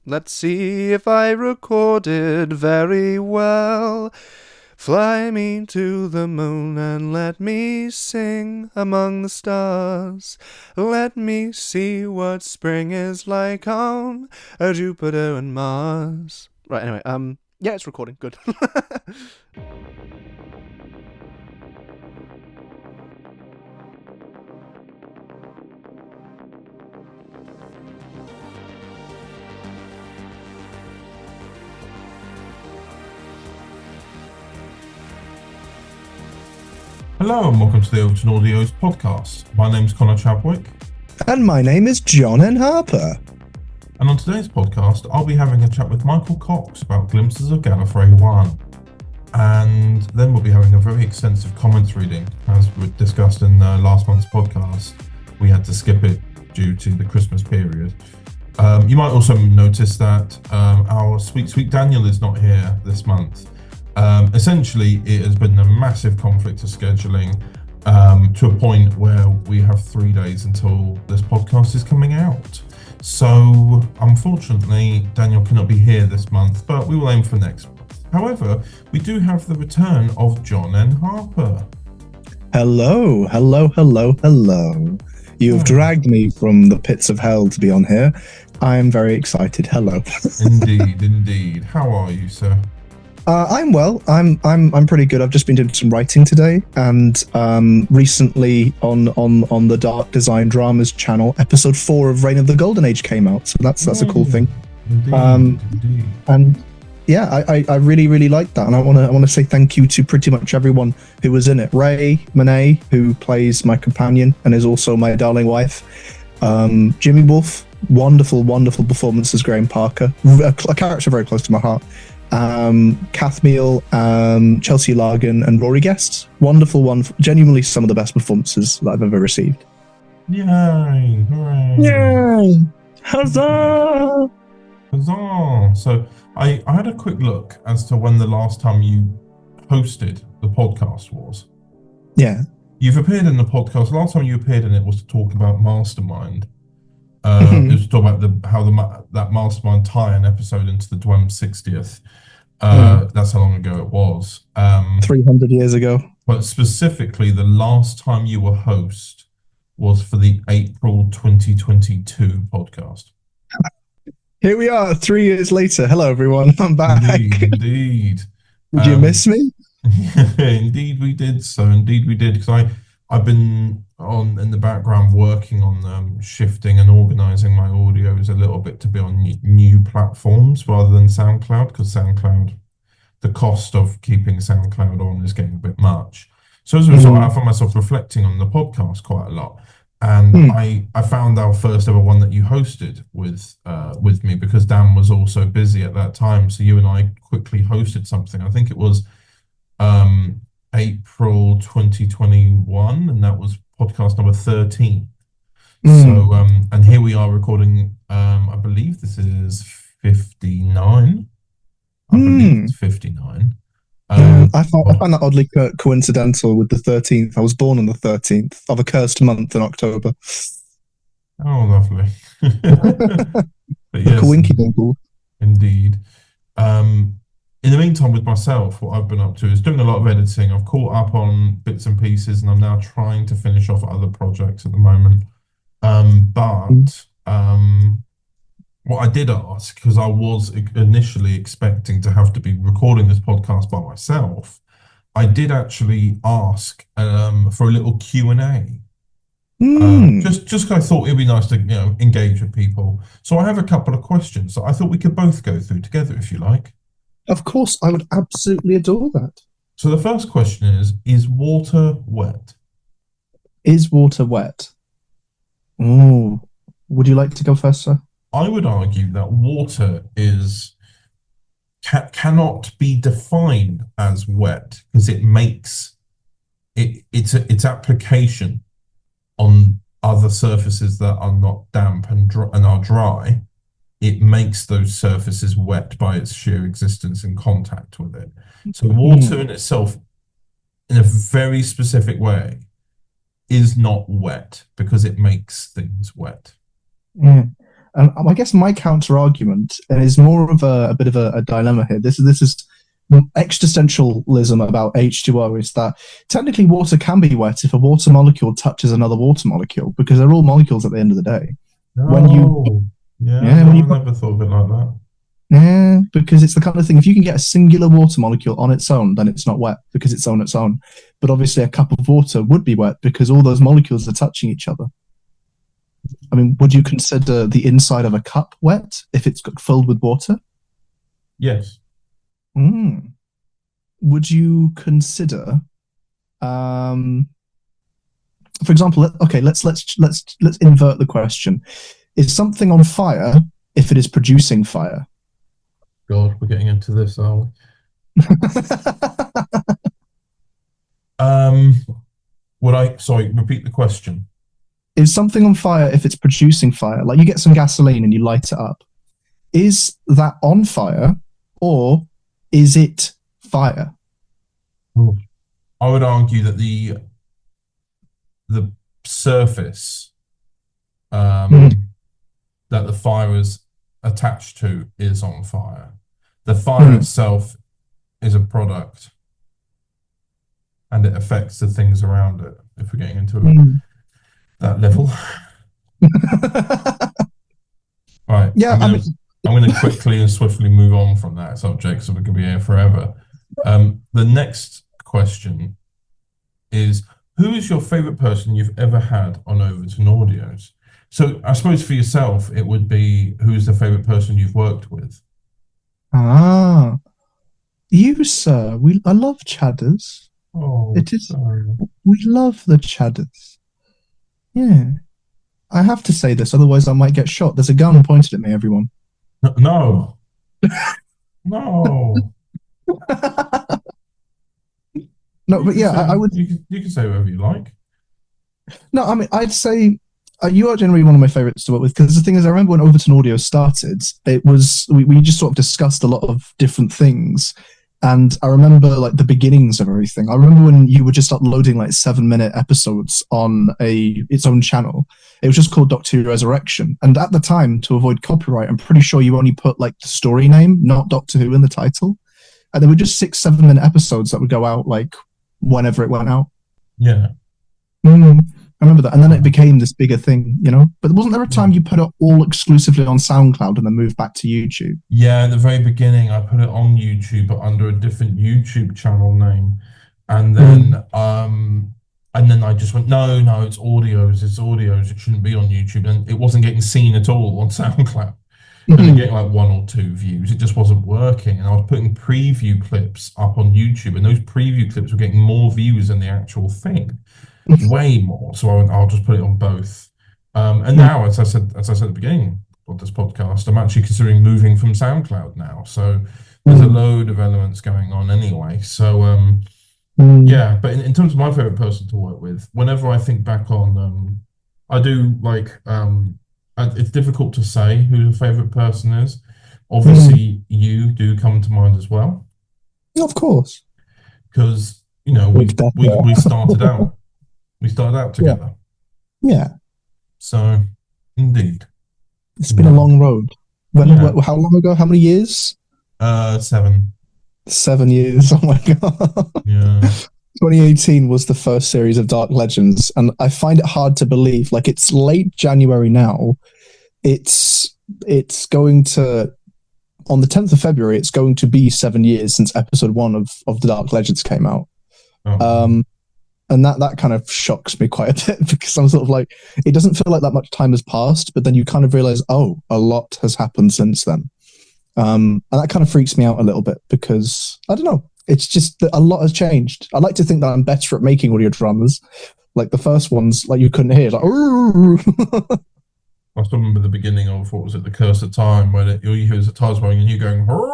Let's see if I recorded very well. Fly me to the moon and let me sing among the stars. Let me see what spring is like on Jupiter and Mars. Right, anyway, yeah, it's recording. Good. Hello and welcome to the Overton Audios podcast. My name's Connor Chadwick. And my name is John N. Harper. And on today's podcast, I'll be having a chat with Michael Cox about Glimpses of Gallifrey 1. And then we'll be having a very extensive comments reading. As we discussed in last month's podcast, we had to skip it due to the Christmas period. You might also notice that our sweet Daniel is not here this month. Essentially, it has been a massive conflict of scheduling to a point where we have 3 days until this podcast is coming out. So, unfortunately, Daniel cannot be here this month, but we will aim for next month. However, we do have the return of John N. Harper. Hello. You have dragged me from the pits of hell to be on here. I am very excited. Hello. Indeed. How are you, sir? I'm well. I'm pretty good. I've just been doing some writing today, and recently on the Dark Design Dramas channel, episode 4 of Reign of the Golden Age came out. So that's a cool thing. Indeed. And yeah, I really like that, and I want to say thank you to pretty much everyone who was in it. Ray Monet, who plays my companion and is also my darling wife. Jimmy Wolf, wonderful performance as Graham Parker, a character very close to my heart. Kath Meal, Chelsea Largan, and Rory Guest. Wonderful, genuinely some of the best performances that I've ever received. Yay! Hooray! Yay! Huzzah! Huzzah! So I had a quick look as to when the last time you hosted the podcast was. Yeah. You've appeared in the podcast. The last time you appeared in it was to talk about Mastermind. It was to talk about how that Mastermind tie-in episode into the Dwem 60th. That's how long ago it was. 300 years ago. But specifically, the last time you were host was for the April 2022 podcast. Here we are, 3 years later. Hello, everyone. I'm back. Indeed. Did you miss me? Indeed we did. So indeed we did, because I've been on in the background working on shifting and organizing my audios a little bit to be on new platforms rather than SoundCloud, because SoundCloud, the cost of keeping SoundCloud on is getting a bit much. So as a result, I found myself reflecting on the podcast quite a lot. And I found our first ever one that you hosted with me, because Dan was also busy at that time. So you and I quickly hosted something. I think it was April 2021, and that was podcast number 13. So and here we are recording, I believe this is 59. I believe it's 59. I find that oddly coincidental with the 13th. I was born on the 13th of a cursed month in October. Oh, lovely. But yes, Coinky dinkle. indeed. In the meantime, with myself, what I've been up to is doing a lot of editing. I've caught up on bits and pieces, and I'm now trying to finish off other projects at the moment. What I did ask, because I was initially expecting to have to be recording this podcast by myself, I did actually ask for a little Q&A. Just because I thought it'd be nice to engage with people. So I have a couple of questions that I thought we could both go through together, if you like. Of course, I would absolutely adore that. So the first question is water wet? Is water wet? Oh, would you like to go first, sir? I would argue that water cannot be defined as wet, because it makes its application on other surfaces that are not damp and are dry. It makes those surfaces wet by its sheer existence in contact with it. So water in itself, in a very specific way, is not wet because it makes things wet. And I guess my counter argument is more of a bit of a dilemma here. This is existentialism about H2O, is that technically water can be wet if a water molecule touches another water molecule, because they're all molecules at the end of the day. When you I never thought of it like that. Yeah, because it's the kind of thing, if you can get a singular water molecule on its own, then it's not wet because it's on its own. But obviously a cup of water would be wet because all those molecules are touching each other. I mean, would you consider the inside of a cup wet if it's filled with water? Yes. Would you consider, for example, let's invert the question. Is something on fire if it is producing fire? God, we're getting into this, are we? Sorry, repeat the question. Is something on fire if it's producing fire? Like you get some gasoline and you light it up. Is that on fire or is it fire? I would argue that the surface that the fire is attached to is on fire. The fire itself is a product, and it affects the things around it. If we're getting into that level, right? Yeah, I'm going to quickly and swiftly move on from that subject, so we can be here forever. The next question is: who is your favorite person you've ever had on Overton Audios? So I suppose for yourself, it would be, who's the favorite person you've worked with? You, sir. I love Chadders. Oh, it is. We love the Chadders. Yeah. I have to say this, otherwise I might get shot. There's a gun pointed at me, everyone. No. No. No, but yeah, I would. You can say whatever you like. No, I mean, I'd say you are generally one of my favorites to work with, because the thing is, I remember when Overton Audio started, it was we just sort of discussed a lot of different things, and I remember like the beginnings of everything. I remember when you were just uploading like 7-minute episodes on its own channel. It was just called Doctor Who Resurrection, and at the time, to avoid copyright, I'm pretty sure you only put like the story name, not Doctor Who, in the title, and there were just 6-7-minute episodes that would go out like whenever it went out. Yeah. I remember that, and then it became this bigger thing, you know. But wasn't there a time you put it all exclusively on SoundCloud and then moved back to YouTube? Yeah, at the very beginning, I put it on YouTube, but under a different YouTube channel name, and then I just went, no, it's audios, it shouldn't be on YouTube, and it wasn't getting seen at all on SoundCloud. And getting like 1 or 2 views, it just wasn't working. And I was putting preview clips up on YouTube, and those preview clips were getting more views than the actual thing. Way more. So I'll just put it on both. And now, as I said at the beginning of this podcast, I'm actually considering moving from SoundCloud now. So there's a load of elements going on anyway. So yeah, but in terms of my favorite person to work with, whenever I think back on, I do like, it's difficult to say who the favorite person is. Obviously, you do come to mind as well. Of course. Because, you know, we started out. We started out together. Yeah. So, indeed. It's been a long road. How long ago? How many years? 7. 7 years. Oh my God. Yeah. 2018 was the first series of Dark Legends, and I find it hard to believe. Like, it's late January now. It's going to, on the 10th of February, it's going to be 7 years since episode 1 of the Dark Legends came out. Oh. And that kind of shocks me quite a bit, because I'm sort of like, it doesn't feel like that much time has passed, but then you kind of realize, oh, a lot has happened since then. And that kind of freaks me out a little bit, because I don't know, it's just that a lot has changed. I like to think that I'm better at making audio dramas. Like the first ones, like you couldn't hear, like, I still remember the beginning of, what was it, The Curse of Time, where all you hear is the tires going and you going, well.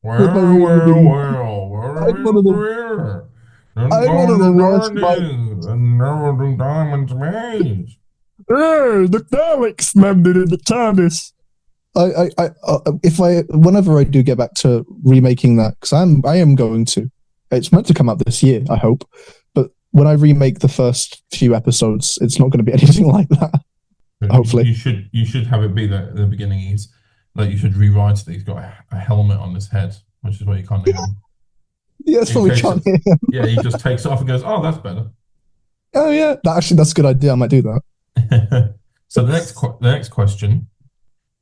I'm one of the worst. The Daleks landed in the TARDIS. Whenever I do get back to remaking that, because I am going to, it's meant to come out this year, I hope. But when I remake the first few episodes, it's not going to be anything like that. Hopefully. You should have it be that at the beginning he's like you should rewrite it. He's got a helmet on his head, which is why you can't hear him. Yeah, that's He what we takes can't it. hear. Yeah, he just takes it off and goes, "Oh, that's better." Oh yeah, that's a good idea. I might do that. So the next question: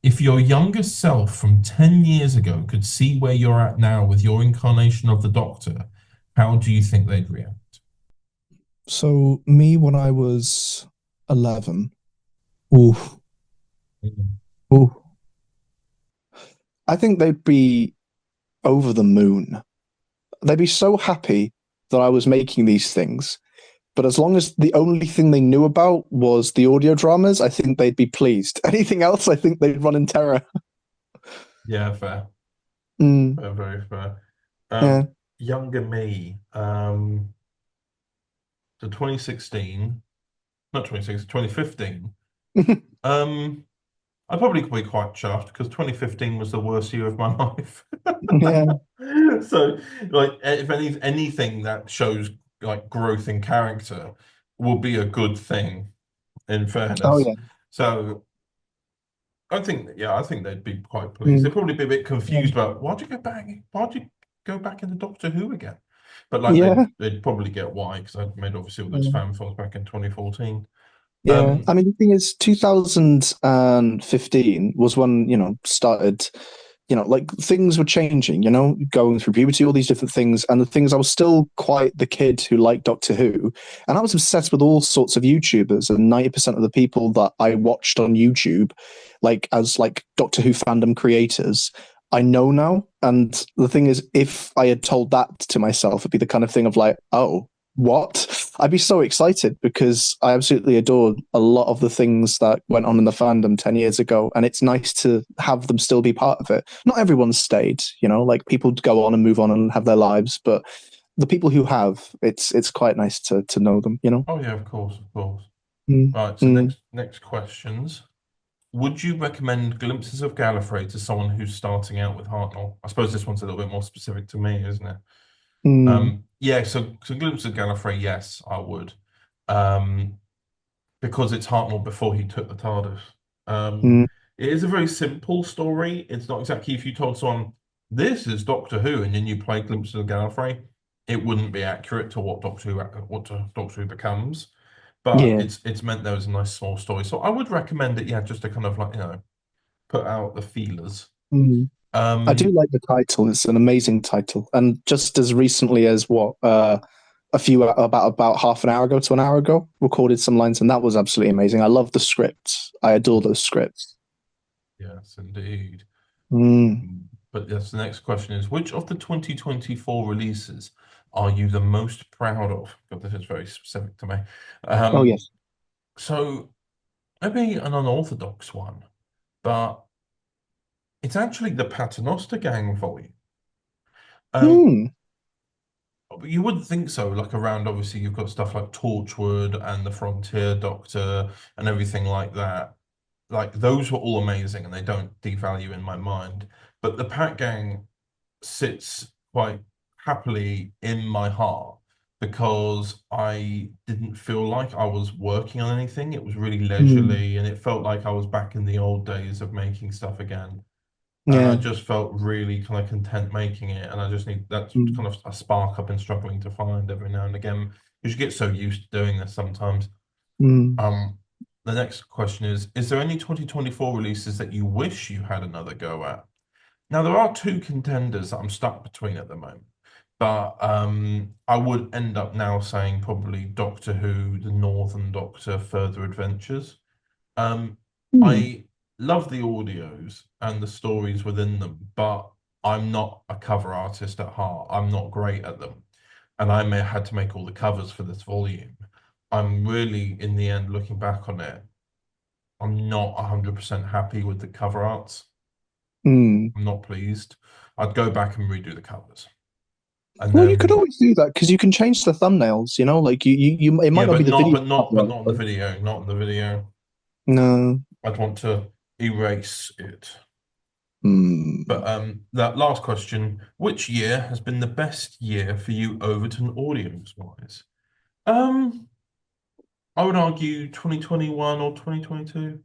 if your younger self from 10 years ago could see where you're at now with your incarnation of the Doctor, how do you think they'd react? So me when I was 11, ooh, ooh, I think they'd be over the moon. They'd be so happy that I was making these things. But as long as the only thing they knew about was the audio dramas, I think they'd be pleased. Anything else, I think they'd run in terror. Yeah, fair. Mm, Very fair. yeah. Younger me, so 2016, not 2016, 2015. Um, I probably could be quite chuffed because 2015 was the worst year of my life. Yeah. So, like, if anything that shows like growth in character will be a good thing, in Oh fairness. yeah. So, I think they'd be quite pleased. Mm, They'd probably be a bit yeah. confused about why'd you go back? Why'd you go back into Doctor Who again? But like Yeah. they'd probably get why because I'd made obviously all those Yeah. fan films back in 2014. Yeah. Um, I mean, the thing is, 2015 was when, started, like things were changing, going through puberty, all these different things. And the things, I was still quite the kid who liked Doctor Who. And I was obsessed with all sorts of YouTubers. And 90% of the people that I watched on YouTube, like as like Doctor Who fandom creators, I know now. And the thing is, if I had told that to myself, it'd be the kind of thing of like, oh, what? I'd be so excited because I absolutely adored a lot of the things that went on in the fandom 10 years ago. And it's nice to have them still be part of it. Not everyone stayed, like people go on and move on and have their lives, but the people who have, it's quite nice to know them. oh yeah, of course, of course. Mm, Right, so mm, next questions. Would you recommend Glimpses of Gallifrey to someone who's starting out with Hartnell? I suppose this one's a little bit more specific to me, isn't it? mm, Yeah, so Glimpses of Gallifrey, yes, I would. Um, because it's Hartnell before he took the TARDIS. Um, mm, it is a very simple story. It's not exactly if you told someone this is Doctor Who and then you play Glimpses of Gallifrey, it wouldn't be accurate to Doctor Who becomes. But yeah. it's meant there was a nice small story. So I would recommend it, yeah, just to kind of like, put out the feelers. Mm. I do Um, like the title. It's an amazing title. And just as recently as about half an hour ago to an hour ago, recorded some lines, and that was absolutely amazing. I love the scripts. I adore those scripts. yes, indeed. Mm. But yes, the next question is, which of the 2024 releases are you the most proud of? God, this is very specific to me. Oh Um, yes. so maybe an unorthodox one, but it's actually the Paternoster Gang volume. Um, Mm. you wouldn't think so, like around obviously you've got stuff like Torchwood and the Frontier Doctor and everything like that. Like those were all amazing and they don't devalue in my mind. But the Pat Gang sits quite happily in my heart because I didn't feel like I was working on anything. It was really Mm. leisurely and it felt like I was back in the old days of making stuff again. And I Yeah. just felt really kind of content making it. And I just need that's Mm. kind of a spark I've been struggling to find every now and again. Because you get so used to doing this sometimes. Mm. Um, the next question is there any 2024 releases that you wish you had another go at? Now, there are two contenders that I'm stuck between at the moment, but I would end up now saying probably Doctor Who, The Northern Doctor, Further Adventures. Um, Mm. I love the audios and the stories within them, but I'm not a cover artist at heart. I'm not great at them, and I may have had to make all the covers for this volume. I'm really, in the end, looking back on it, I'm not 100% happy with the cover arts. Mm. I'm not pleased. I'd go back and redo the covers. And Well, you could then always do that because you can change the thumbnails. Like it might yeah, not be but the not video. not on the But video, not on the video. no. I'd want to erase it. But Mm. that last question, which year has been the best year for you Overton Audios wise? Um, I would argue 2021 or 2022.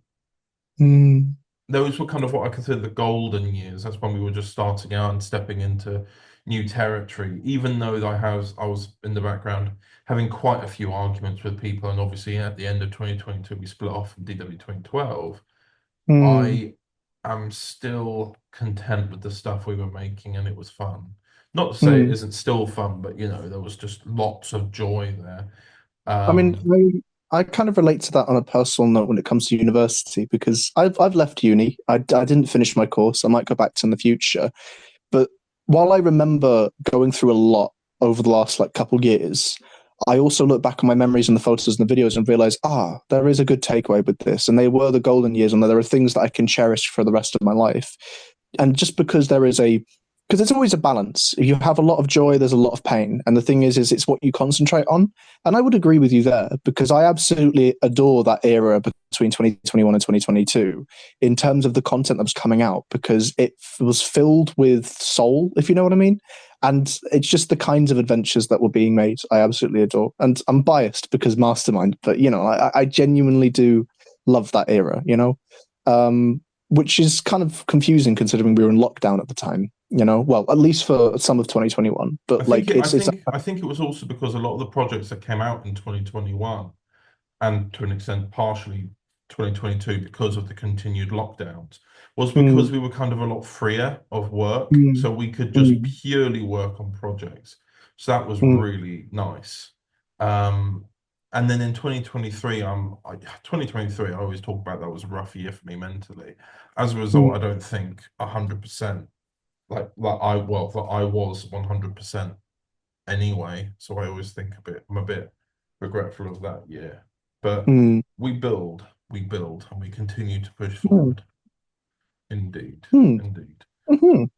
Hmm. Those were kind of what I consider the golden years. That's when we were just starting out and stepping into new territory. Even though I was in the background having quite a few arguments with people, and obviously at the end of 2022 we split off from DW 2012. Hmm. I am still content with the stuff we were making, and it was fun. Not to say it Hmm. isn't still fun, but there was just lots of joy there. I mean, Um, I kind of relate to that on a personal note when it comes to university because I've left uni. I didn't finish my course. I might go back to in the future. But while I remember going through a lot over the last like couple years, I also look back on my memories and the photos and the videos and realize, there is a good takeaway with this. And they were the golden years, and there are things that I can cherish for the rest of my life. And just because because it's always a balance. If you have a lot of joy, there's a lot of pain. And the thing is it's what you concentrate on. And I would agree with you there because I absolutely adore that era between 2021 and 2022 in terms of the content that was coming out because it was filled with soul, if you know what I mean. And it's just the kinds of adventures that were being made. I absolutely adore. And I'm biased because Mastermind, but I genuinely do love that era, which is kind of confusing considering we were in lockdown at the time. Well, at least for some of 2021. But like, it's I think it was also because a lot of the projects that came out in 2021 and to an extent partially 2022 because of the continued lockdowns was because mm, we were kind of a lot freer of work, mm, so we could just mm, purely work on projects. So that was mm, really nice. Um, and then in 2023, 2023, I always talk about that was a rough year for me mentally. As a result, mm, I don't think 100% that I was 100% anyway. So I always think I'm a bit regretful of that year. But mm, we build, and we continue to push mm, forward. Indeed, mm, indeed. mhm.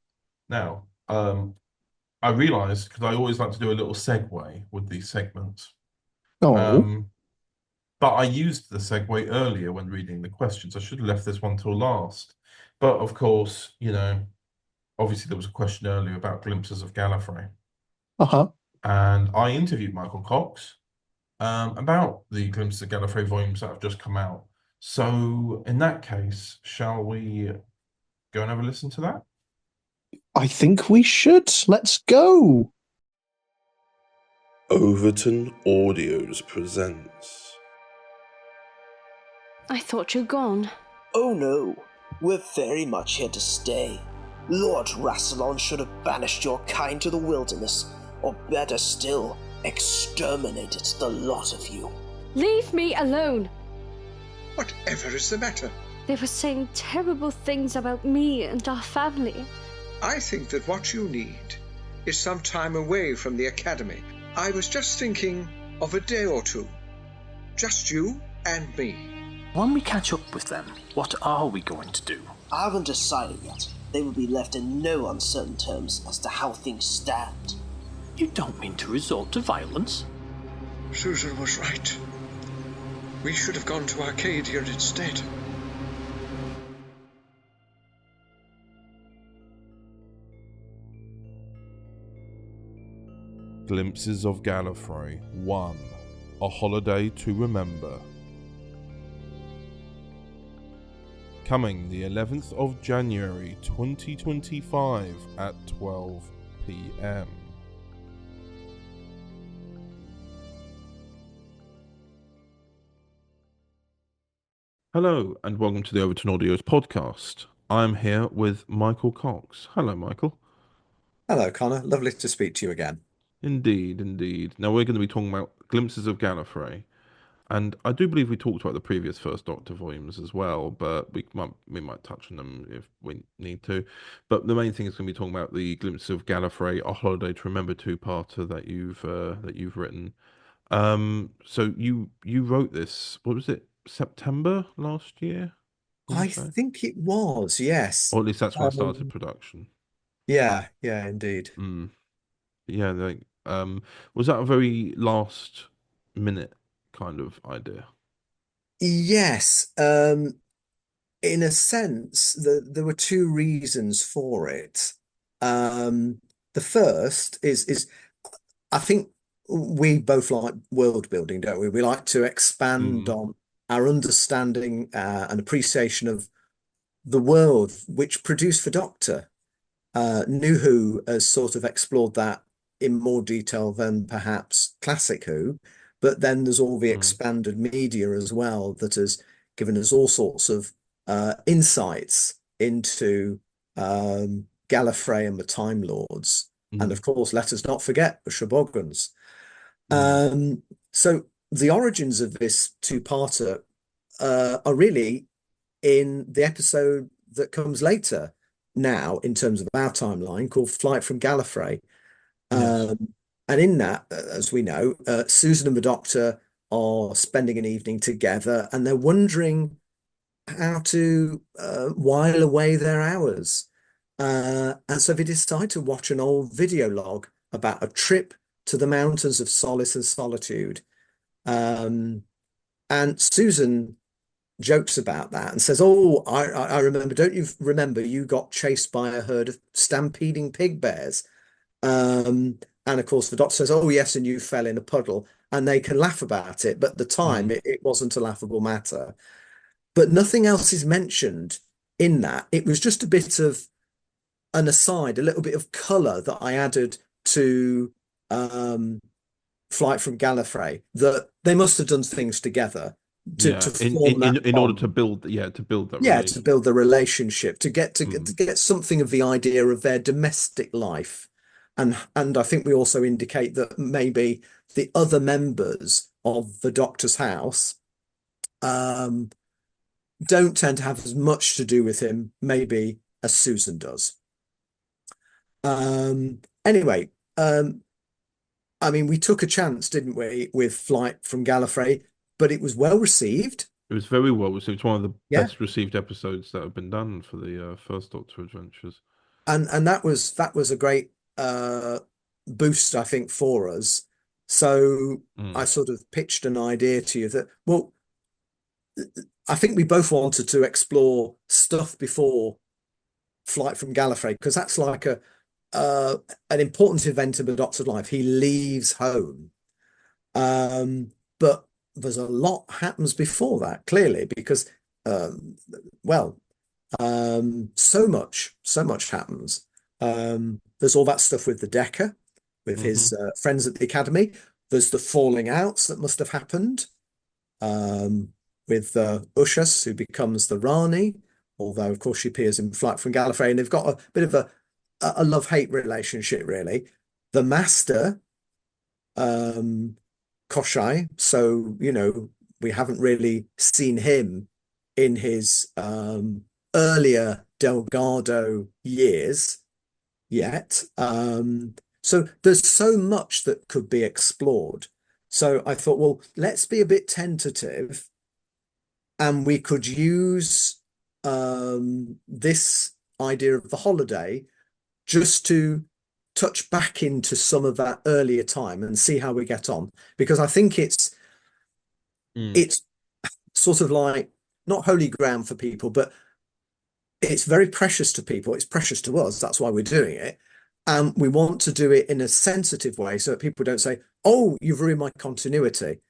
Now, I realized because I always like to do a little segue with these segments. Oh, Um, but I used the segue earlier when reading the questions. I should have left this one till last. But of course, obviously there was a question earlier about glimpses of Gallifrey. uh-huh. And I interviewed Michael Cox about the Glimpses of Gallifrey volumes that have just come out. So, in that case, shall we go and have a listen to that? I think we should. Let's go. Overton Audios presents. I thought you'd gone. Oh no, we're very much here to stay. Lord Rassilon should have banished your kind to the wilderness, or better still, exterminated the lot of you. Leave me alone! Whatever is the matter? They were saying terrible things about me and our family. I think that what you need is some time away from the academy. I was just thinking of a day or two. Just you and me. When we catch up with them, what are we going to do? I haven't decided yet. They will be left in no uncertain terms as to how things stand. You don't mean to resort to violence? Susan was right. We should have gone to Arcadia instead. Glimpses of Gallifrey 1. A Holiday to Remember. Coming the 11th of January 2025 at 12 p.m. Hello and welcome to the Overton Audios podcast. I'm here with Michael Cox. Hello, Michael. Hello, Connor. Lovely to speak to you again. Indeed, indeed. Now we're going to be talking about Glimpses of Gallifrey. And I do believe we talked about the previous First Doctor volumes as well, but we might touch on them if we need to. But the main thing is going to be talking about the Glimpses of Gallifrey, A Holiday to Remember two-parter that you've written. So you wrote this. What was it? September last year? Did you I say? think it was, yes. Or at least that's when it started Um, production. yeah, indeed. Mm. Yeah, was that a very last minute kind of idea? Yes, in a sense, there were two reasons for it. The first is I think we both like world building, don't we? We like to expand Mm. on our understanding and appreciation of the world which produced for Doctor. New Who has sort of explored that in more detail than perhaps classic Who, but then there's all the Mm. expanded media as well that has given us all sorts of insights into Gallifrey and the Time Lords. And Mm. of course, let us not forget the Shobogans. Mm. So the origins of this two-parter are really in the episode that comes later now in terms of our timeline called Flight from Gallifrey. Yes. And in that, as we know, Susan and the Doctor are spending an evening together and they're wondering how to while away their hours. And so they decide to watch an old video log about a trip to the mountains of solace and solitude. And Susan jokes about that and says, "Oh, I remember. Don't you remember you got chased by a herd of stampeding pig bears?" And of course, the Doctor says, "Oh, yes, and you fell in a puddle." And they can laugh about it, but at the time, Mm. it wasn't a laughable matter. But nothing else is mentioned in that. It was just a bit of an aside, a little bit of colour that I added to Flight from Gallifrey, that they must have done things together Yeah. to form that In order to bond. build, to build that Yeah, to relation. build the relationship, to Mm. get something of the idea of their domestic life. And I think we also indicate that maybe the other members of the Doctor's house um, don't tend to have as much to do with him, maybe, as Susan does. Anyway, I mean, we took a chance, didn't we, with Flight from Gallifrey, but it was well received. It was very well received. It's one of the Yeah. best received episodes that have been done for the first Doctor adventures. And that was a great boost, I think, for us. So I Mm. sort of pitched an idea to you that, well, I think we both wanted to explore stuff before Flight from Gallifrey, because that's like a an important event in the Doctor's life. He leaves home. But there's a lot happens before that, clearly, because well, so much happens. There's all that stuff with the Decker, with his Hmm. friends at the academy. There's the falling outs that must have happened with Ushas, who becomes the Rani, although of course she appears in Flight from Gallifrey, and they've got a bit of a love-hate relationship, really. The Master, Koshai, so we haven't really seen him in his earlier Delgado years yet. So there's so much that could be explored. So I thought, well, let's be a bit tentative, and we could use this idea of the holiday just to touch back into some of that earlier time and see how we get on. Because I think Mm. it's sort of like not holy ground for people, but it's very precious to people. It's precious to us. That's why we're doing it. And we want to do it in a sensitive way so that people don't say, "Oh, you've ruined my continuity,"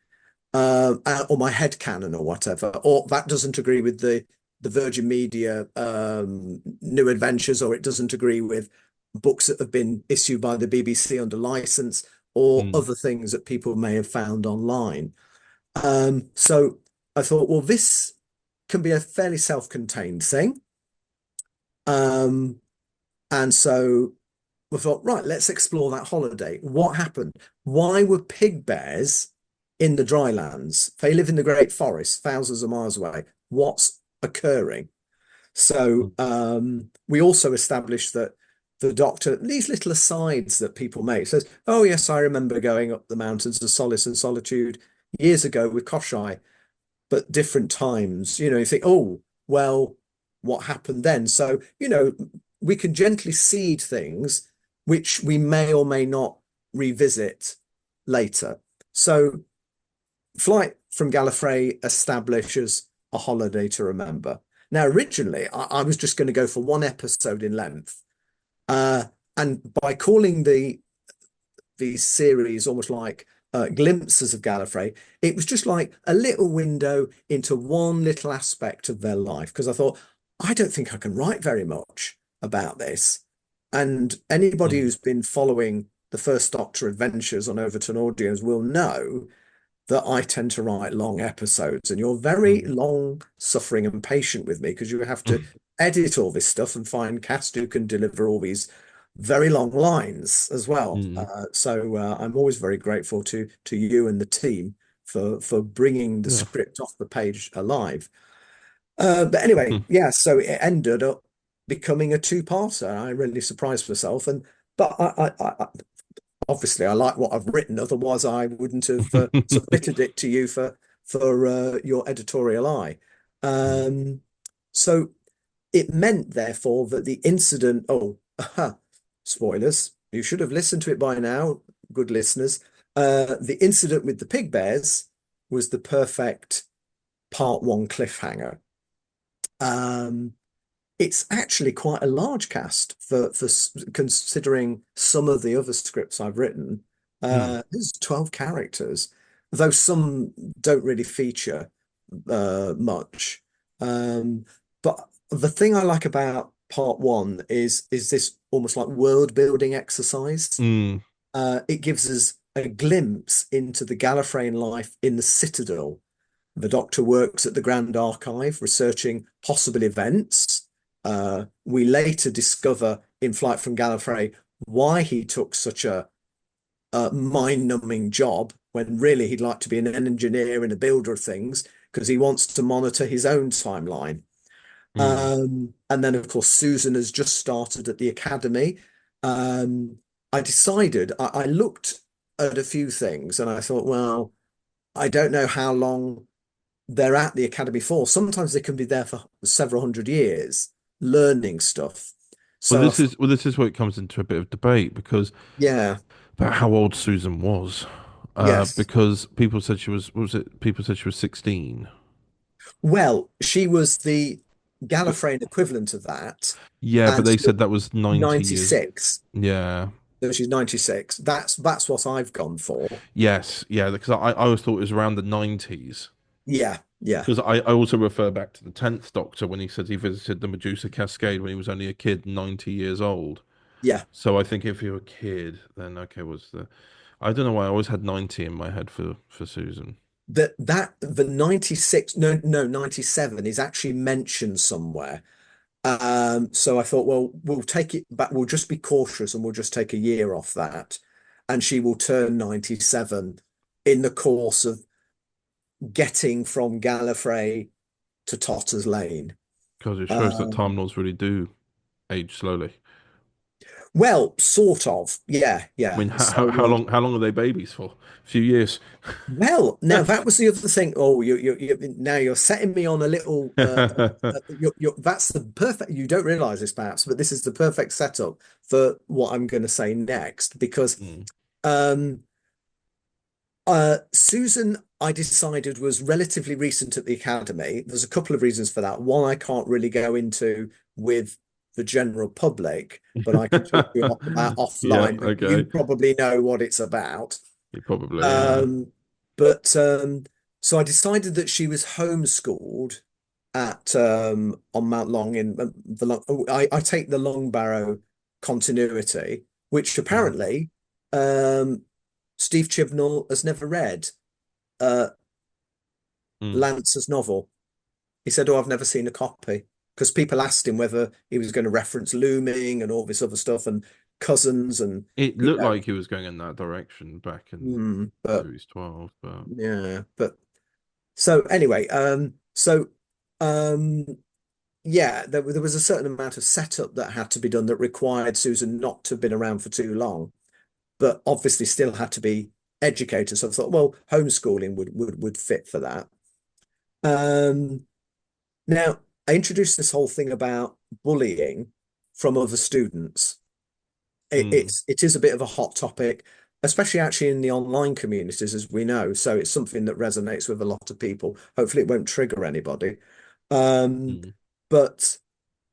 or my headcanon or whatever, or that doesn't agree with the Virgin Media new adventures, or it doesn't agree with books that have been issued by the BBC under license, or Mm. other things that people may have found online. So I thought, well, this can be a fairly self-contained thing. And so we thought, right, let's explore that holiday. What happened? Why were pig bears in the drylands? They live in the Great Forest, thousands of miles away. What's occurring? So we also established that the Doctor, these little asides that people make, says, "Oh yes, I remember going up the mountains of solace and solitude years ago with Koshai, but different times." You think, "Oh, well, what happened then?" So, we can gently seed things which we may or may not revisit later. So Flight from Gallifrey establishes a holiday to remember. Now, originally, I was just going to go for one episode in length. And by calling these series, almost like Glimpses of Gallifrey, it was just like a little window into one little aspect of their life. Because I thought, I don't think I can write very much about this. And anybody who's been following the First Doctor adventures on Overton Audios will know that I tend to write long episodes, and you're very long suffering and patient with me because you have to edit all this stuff and find cast who can deliver all these very long lines as well. So I'm always very grateful to you and the team for bringing the script off the page alive. But anyway, yeah, so it ended up becoming a two-parter. I really surprised myself, but I obviously I like what I've written. Otherwise, I wouldn't have submitted it to you for your editorial eye. So it meant, therefore, that the incident. Oh, spoilers! You should have listened to it by now, good listeners. The incident with the pig bears was the perfect part one cliffhanger. It's actually quite a large cast for considering some of the other scripts I've written. There's 12 characters, though some don't really feature much. But the thing I like about part one is this almost like world building exercise. It gives us a glimpse into the Gallifreyan life in the Citadel. The Doctor works at the Grand Archive researching possible events. We later discover in Flight from Gallifrey why he took such a mind-numbing job when really he'd like to be an engineer and a builder of things because he wants to monitor his own timeline. And then, of course, Susan has just started at the academy. I decided, I looked at a few things and I thought, well, I don't know how long they're at the academy for. Sometimes they can be there for several hundred years learning stuff. So this is where it comes into a bit of debate because about how old Susan was. Because people said she was people said she was 16. Well, she was the Gallifreyan equivalent of that. Yeah, but they said that was 96. Yeah. So she's 96. That's what I've gone for. Yes, yeah, because I always thought it was around the 90s. Yeah. Because I also refer back to the 10th Doctor when he says he visited the Medusa Cascade when he was only a kid, 90 years old. Yeah. So I think if you're a kid, then okay, I don't know why I always had 90 in my head for Susan. The 96, no, 97 is actually mentioned somewhere. So I thought, well, we'll take it back. We'll just be cautious and we'll just take a year off that. And she will turn 97 in the course of getting from Gallifrey to Totter's Lane. Because it shows that Time Lords really do age slowly. Well, sort of. Yeah. I mean, how long are they babies for? A few years. Well, now that was the other thing. Oh, now you're setting me on a little. That's the perfect. You don't realize this perhaps, but this is the perfect setup for what I'm going to say next because, Susan, I decided was relatively recent at the academy. There's a couple of reasons for that. One, I can't really go into with the general public, but I can talk to you about offline. Yeah, okay. You probably know what it's about. You probably. Yeah. So I decided that she was homeschooled at on Mount Long in I take the Long Barrow continuity, which apparently Steve Chibnall has never read Lance's novel. He said, "Oh, I've never seen a copy." Because people asked him whether he was going to reference looming and all this other stuff and cousins and it looked like he was going in that direction back in series 12, but yeah, but so anyway, yeah, there was a certain amount of setup that had to be done that required Susan not to have been around for too long, but obviously still had to be educated. So I thought, well, homeschooling would fit for that. Now I introduced this whole thing about bullying from other students. It is a bit of a hot topic, especially actually in the online communities, as we know. So it's something that resonates with a lot of people. Hopefully it won't trigger anybody. But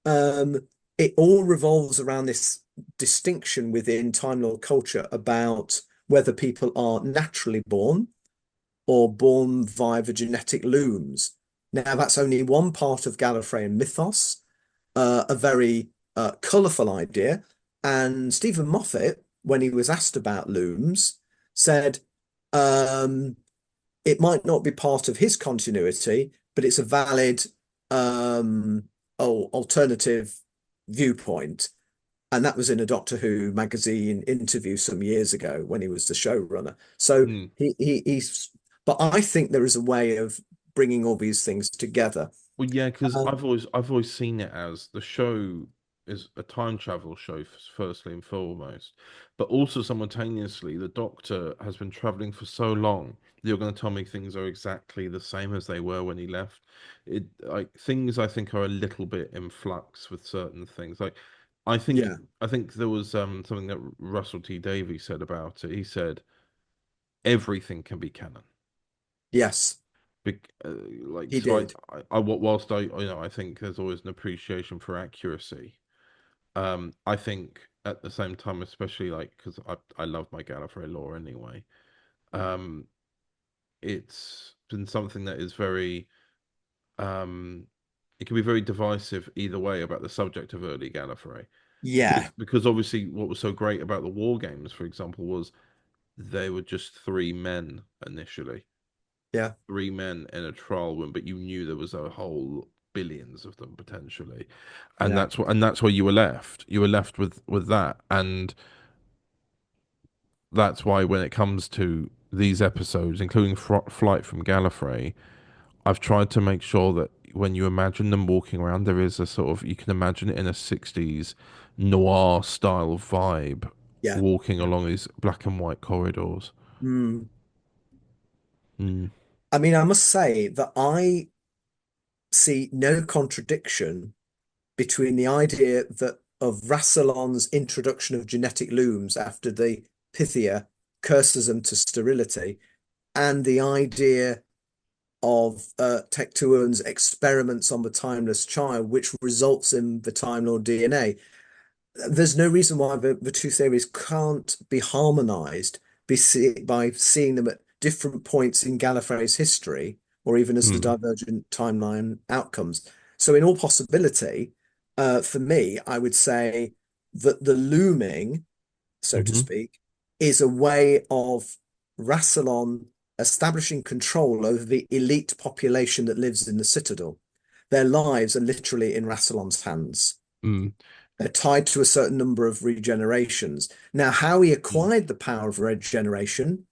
it all revolves around this distinction within Time Lord culture about whether people are naturally born or born via the genetic looms. Now, that's only one part of Gallifreyan mythos, a very colourful idea. And Stephen Moffat, when he was asked about looms, said it might not be part of his continuity, but it's a valid alternative viewpoint. And that was in a Doctor Who magazine interview some years ago when he was the showrunner. So he's, but I think there is a way of bringing all these things together. Well, yeah, because I've always seen it as the show is a time travel show, firstly and foremost, but also simultaneously, the Doctor has been traveling for so long. You're going to tell me things are exactly the same as they were when he left. It like things I think are a little bit in flux with certain things. Like I think there was something that Russell T Davies said about it. He said everything can be canon. Yes. Like he so did. whilst I think there's always an appreciation for accuracy. I think at the same time, especially like because I love my Gallifrey lore anyway. It's been something that is very it can be very divisive either way about the subject of early Gallifrey. Yeah. Because obviously what was so great about the war games, for example, was they were just three men initially. Yeah. Three men in a trial room, but you knew there was a whole billions of them potentially. And that's where you were left. You were left with that. And that's why when it comes to these episodes, including Flight from Gallifrey, I've tried to make sure that when you imagine them walking around, there is a sort of, you can imagine it in a 60s noir style vibe, walking along these black and white corridors. I mean, I must say that I see no contradiction between the idea that of Rassilon's introduction of genetic looms after the Pythia curses them to sterility, and the idea of Tectuan's experiments on the timeless child, which results in the Time Lord DNA. There's no reason why the two theories can't be harmonized by seeing them at different points in Gallifrey's history, or even as the divergent timeline outcomes. So in all possibility, for me, I would say that the looming, so to speak, is a way of Rassilon establishing control over the elite population that lives in the Citadel. Their lives are literally in Rassilon's hands. They're tied to a certain number of regenerations. Now, how he acquired the power of regeneration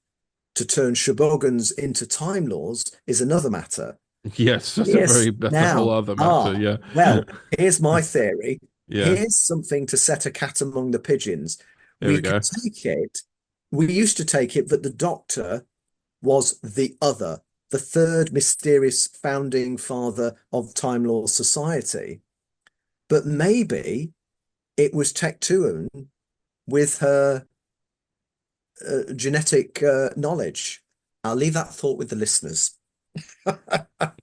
to turn Shobogans into Time Lords is another matter. Yes, that's a whole other matter. Yeah. Well, here's my theory. Yeah. Here's something to set a cat among the pigeons. We can take it. We used to take it that the Doctor was the other, the third mysterious founding father of Time Lord society. But maybe it was Tectuan with her genetic knowledge. I'll leave that thought with the listeners.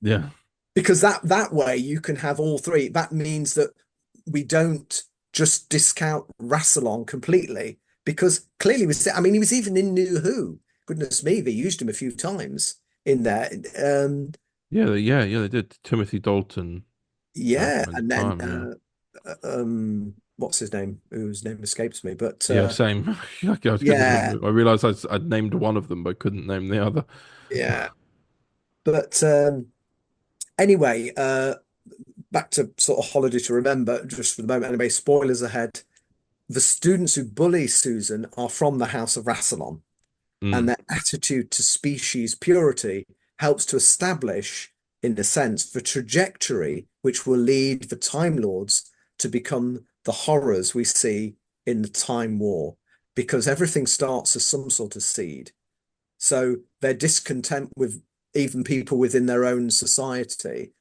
Yeah. Because that way you can have all three. That means that we don't just discount Rassilon completely, because clearly he was even in New Who. Goodness me, they used him a few times in there. They did. Timothy Dalton. And then what's his name? Whose name escapes me, but same. I realized I'd named one of them, but couldn't name the other. Yeah, but anyway, back to sort of Holiday to Remember, just for the moment. Anyway, spoilers ahead. The students who bully Susan are from the House of Rassilon, and their attitude to species purity helps to establish, in a sense, the trajectory which will lead the Time Lords to become the horrors we see in the Time War, because everything starts as some sort of seed. So their discontent with even people within their own society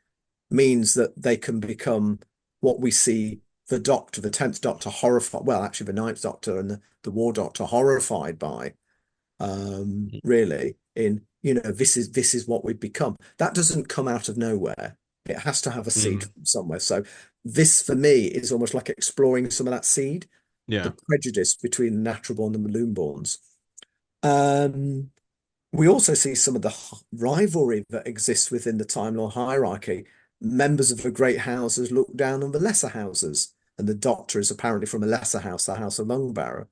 means that they can become what we see the Doctor, the 10th Doctor, horrified, well, actually the 9th Doctor and the War Doctor horrified by, really, in, this is what we've become. That doesn't come out of nowhere. It has to have a seed from somewhere. So this, for me, is almost like exploring some of that seed, the prejudice between the natural born and the loom borns. Um, we also see some of the rivalry that exists within the Time Lord hierarchy. Members of the great houses look down on the lesser houses, and the Doctor is apparently from a lesser house, the House of Longbarrow.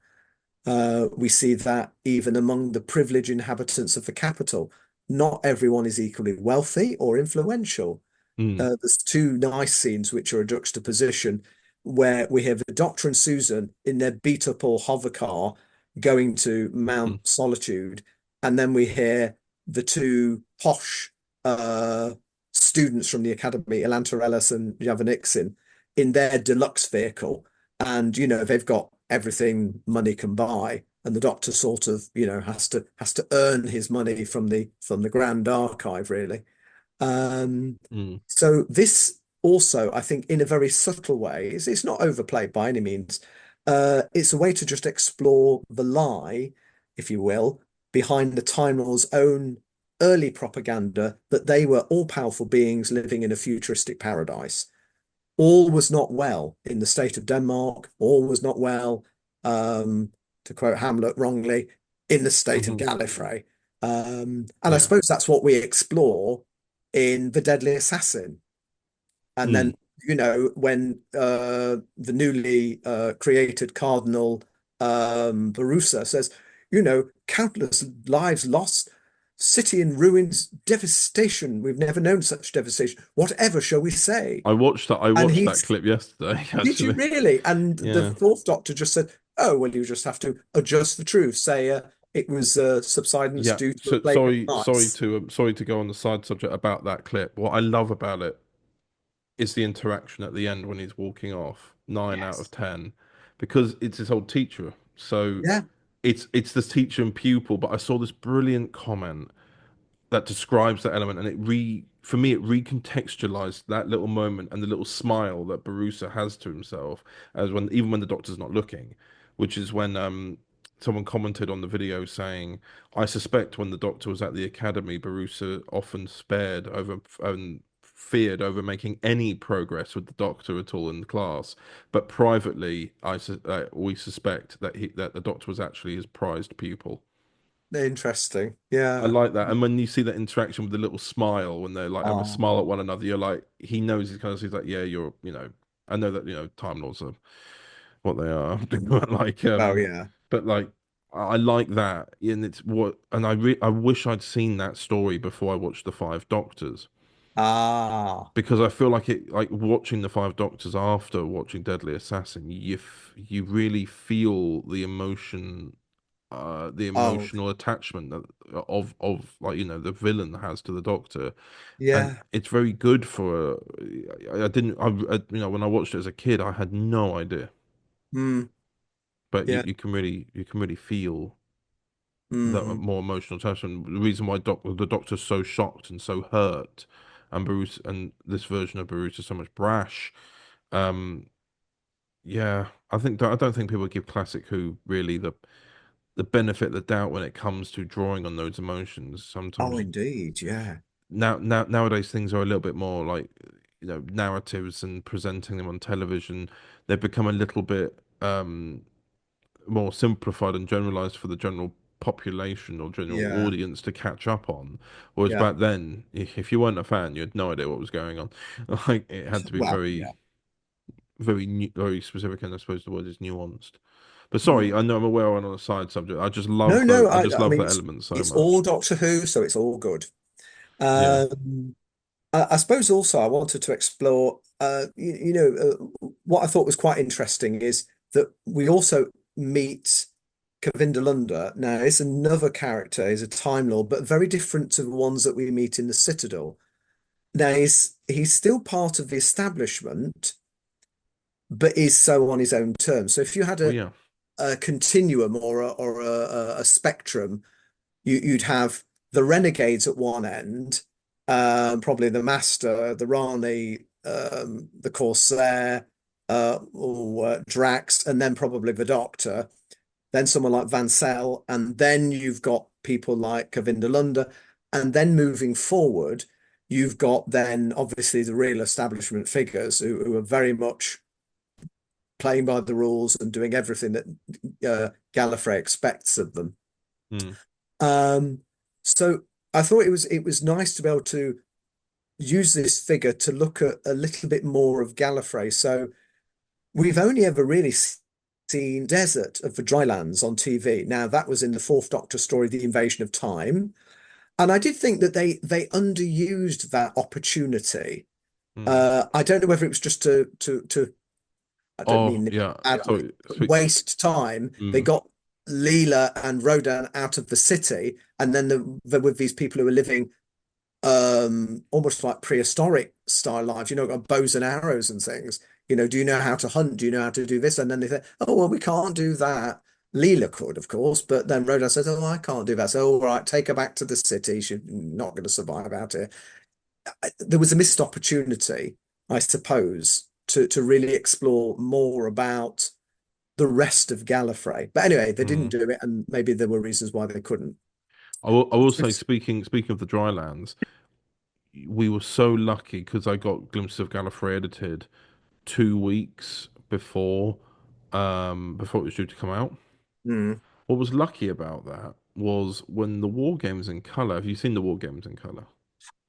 We see that even among the privileged inhabitants of the capital, not everyone is equally wealthy or influential. Mm, There's two nice scenes which are a juxtaposition where we have the Doctor and Susan in their beat up or hover car going to mm, Mount Solitude, and then we hear the two posh students from the academy, Elantha Ellis and Javanixin, in their deluxe vehicle, and they've got everything money can buy, and the Doctor sort of has to earn his money from the Grand Archive, really. Um, mm, so this also, I think, in a very subtle way, it's not overplayed by any means. It's a way to just explore the lie, if you will, behind the Time Lord's own early propaganda that they were all-powerful beings living in a futuristic paradise. All was not well in the state of Denmark. All was not well, to quote Hamlet wrongly, in the state of mhm. Gallifrey. And I Yeah. suppose that's what we explore in The Deadly Assassin. And then, Mm. when the newly created Cardinal Barusa says, countless lives lost, city in ruins, devastation. We've never known such devastation. Whatever shall we say? I watched that. I And watched that he's, clip yesterday, did you actually. really? And the Yeah. fourth doctor just said, oh, well, you just have to adjust the truth, say it was subsidence Yeah. due to a So plague of sorry mice. sorry to go on the side subject about that clip. What I love about it is the interaction at the end when he's walking off, 9 out of 10, because it's his old teacher. So Yeah, it's this teacher and pupil. But I saw this brilliant comment that describes that element, and for me it recontextualized that little moment and the little smile that Barusa has to himself as when even when the Doctor's not looking, which is when someone commented on the video saying, I suspect when the Doctor was at the academy, Barusa often spared over and feared over making any progress with the Doctor at all in the class, but privately we suspect that the Doctor was actually his prized pupil. interesting. I Yeah. like that. And when you see that interaction with the little smile, when they're like have a smile Oh, at one another, you're like, he knows he's like, yeah, I know that, Time Lords are what they are. But like, oh yeah. but like, I like that. And I wish I'd seen that story before I watched The Five Doctors. Ah, Because I feel like like watching The Five Doctors after watching Deadly Assassin, you really feel the oh, emotional attachment of like the villain has to the Doctor, and yeah. it's very good for. I didn't when I watched it as a kid, I had no idea, Mm, but yeah. you can really feel that Mm, more emotional attachment. The reason why the Doctor's so shocked and so hurt, and Bruce and this version of Bruce is so much brash. Um, yeah, I don't think people give Classic Who really the benefit of the doubt when it comes to drawing on those emotions. oh, Sometimes indeed. Yeah. nowadays things are a little bit more like narratives and presenting them on television. They've become a little bit more simplified and generalized for the general population or general Yeah. audience to catch up on. Whereas Yeah. back then, if you weren't a fan, you had no idea what was going on. Like it had to be Well, yeah. very specific, and I suppose the word is nuanced. But Mm. sorry, I know I'm aware on a side subject. No, no. I I, just I love mean, that it's element so it's all much. Doctor Who, so it's all good. Yeah. Um, I suppose also I wanted to explore, what I thought was quite interesting is that we also meet Kavinda Lunda. Now, it's another character, he's a Time Lord, but very different to the ones that we meet in the Citadel. Now, he's still part of the establishment, but is so on his own terms. So if you had Oh a, yeah. a continuum or a spectrum, you'd have the renegades at one end, probably the Master, the Rani, the Corsair, or Drax, and then probably the Doctor. Then someone like Vansell, and then you've got people like Kavinda Lunda, and then moving forward, you've got then obviously the real establishment figures who are very much playing by the rules and doing everything that Gallifrey expects of them. Mm. Um, so I thought it was nice to be able to use this figure to look at a little bit more of Gallifrey. So we've only ever really seen Desert of the Drylands on TV. Now that was in the Fourth Doctor story, The Invasion of Time, and I did think that they underused that opportunity. Mm. I don't know whether it was just to I don't Oh, mean yeah. badly, So, but waste time. They mm. got Leela and Rodan out of the city, and then there were these people who were living almost like prehistoric style lives, got bows and arrows and things. Do you know how to hunt? Do you know how to do this? And then they say, oh, well, we can't do that. Leela could, of course, but then Rodan says, oh, I can't do that. So, all right, take her back to the city. She's not going to survive out here. There was a missed opportunity, I suppose, to really explore more about the rest of Gallifrey. But anyway, they didn't Mm. do it, and maybe there were reasons why they couldn't. I will say, speaking of the Drylands, we were so lucky because I got Glimpses of Gallifrey edited 2 weeks before it was due to come out. Hmm. What was lucky about that was when the War Games in color. Have you seen the War Games in color?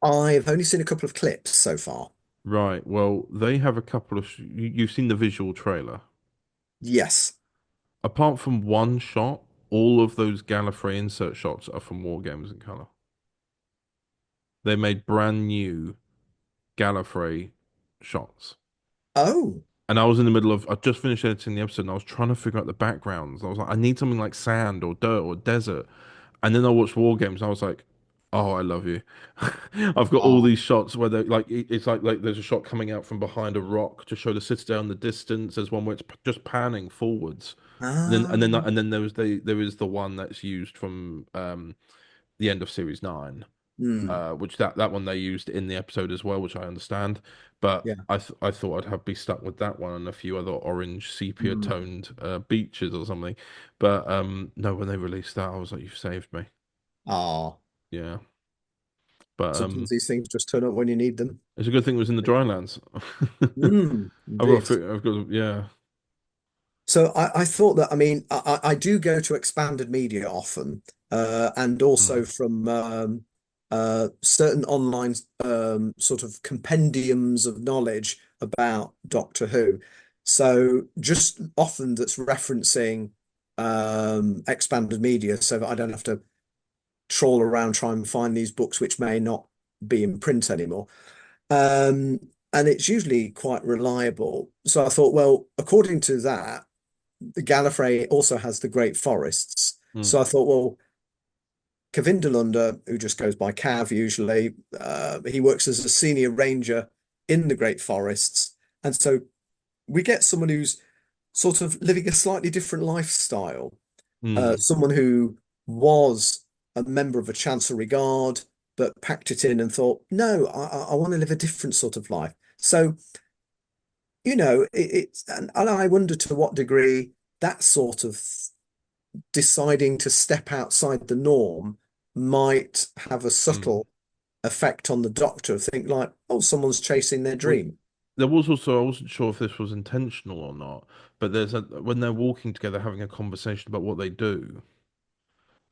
I've only seen a couple of clips so far. Right. Well, they have a couple of. You've seen the visual trailer. Yes. Apart from one shot, all of those Gallifrey insert shots are from War Games in color. They made brand new Gallifrey shots. Oh. And I was in the middle of, I just finished editing the episode and I was trying to figure out the backgrounds. I was like, I need something like sand or dirt or desert. And then I watched War Games and I was like, oh, I love you. I've got all Oh. these shots where they like it's like there's a shot coming out from behind a rock to show the citadel in the distance. There's one where it's just panning forwards. And then there is the one that's used from the end of series 9, Hmm. which that one they used in the episode as well, which I understand. But Yeah. I thought I'd have be stuck with that one and a few other orange sepia Hmm. toned beaches or something. But no, when they released that, I was like, you've saved me. Oh. Yeah. But Sometimes these things just turn up when you need them. it's a good thing it was in the drylands. Hmm. Indeed. Yeah. So I thought that, I mean, I do go to expanded media often, and also Mm. from certain online sort of compendiums of knowledge about Doctor Who. So just often that's referencing expanded media so that I don't have to trawl around trying and find these books which may not be in print anymore. And it's usually quite reliable. So I thought, well, according to that, Gallifrey also has the Great Forests. Mm. So I thought, well, Kavindalunda, who just goes by Cav usually, he works as a senior ranger in the Great Forests. And so we get someone who's sort of living a slightly different lifestyle, Mm. someone who was a member of a Chancellery Guard, but packed it in and thought, no, I want to live a different sort of life. So, it's, and I wonder to what degree that sort of deciding to step outside the norm might have a Mm. subtle effect on the Doctor. Think like, oh, someone's chasing their Well, dream. there was also, I wasn't sure if this was intentional or not, but when they're walking together having a conversation about what they do,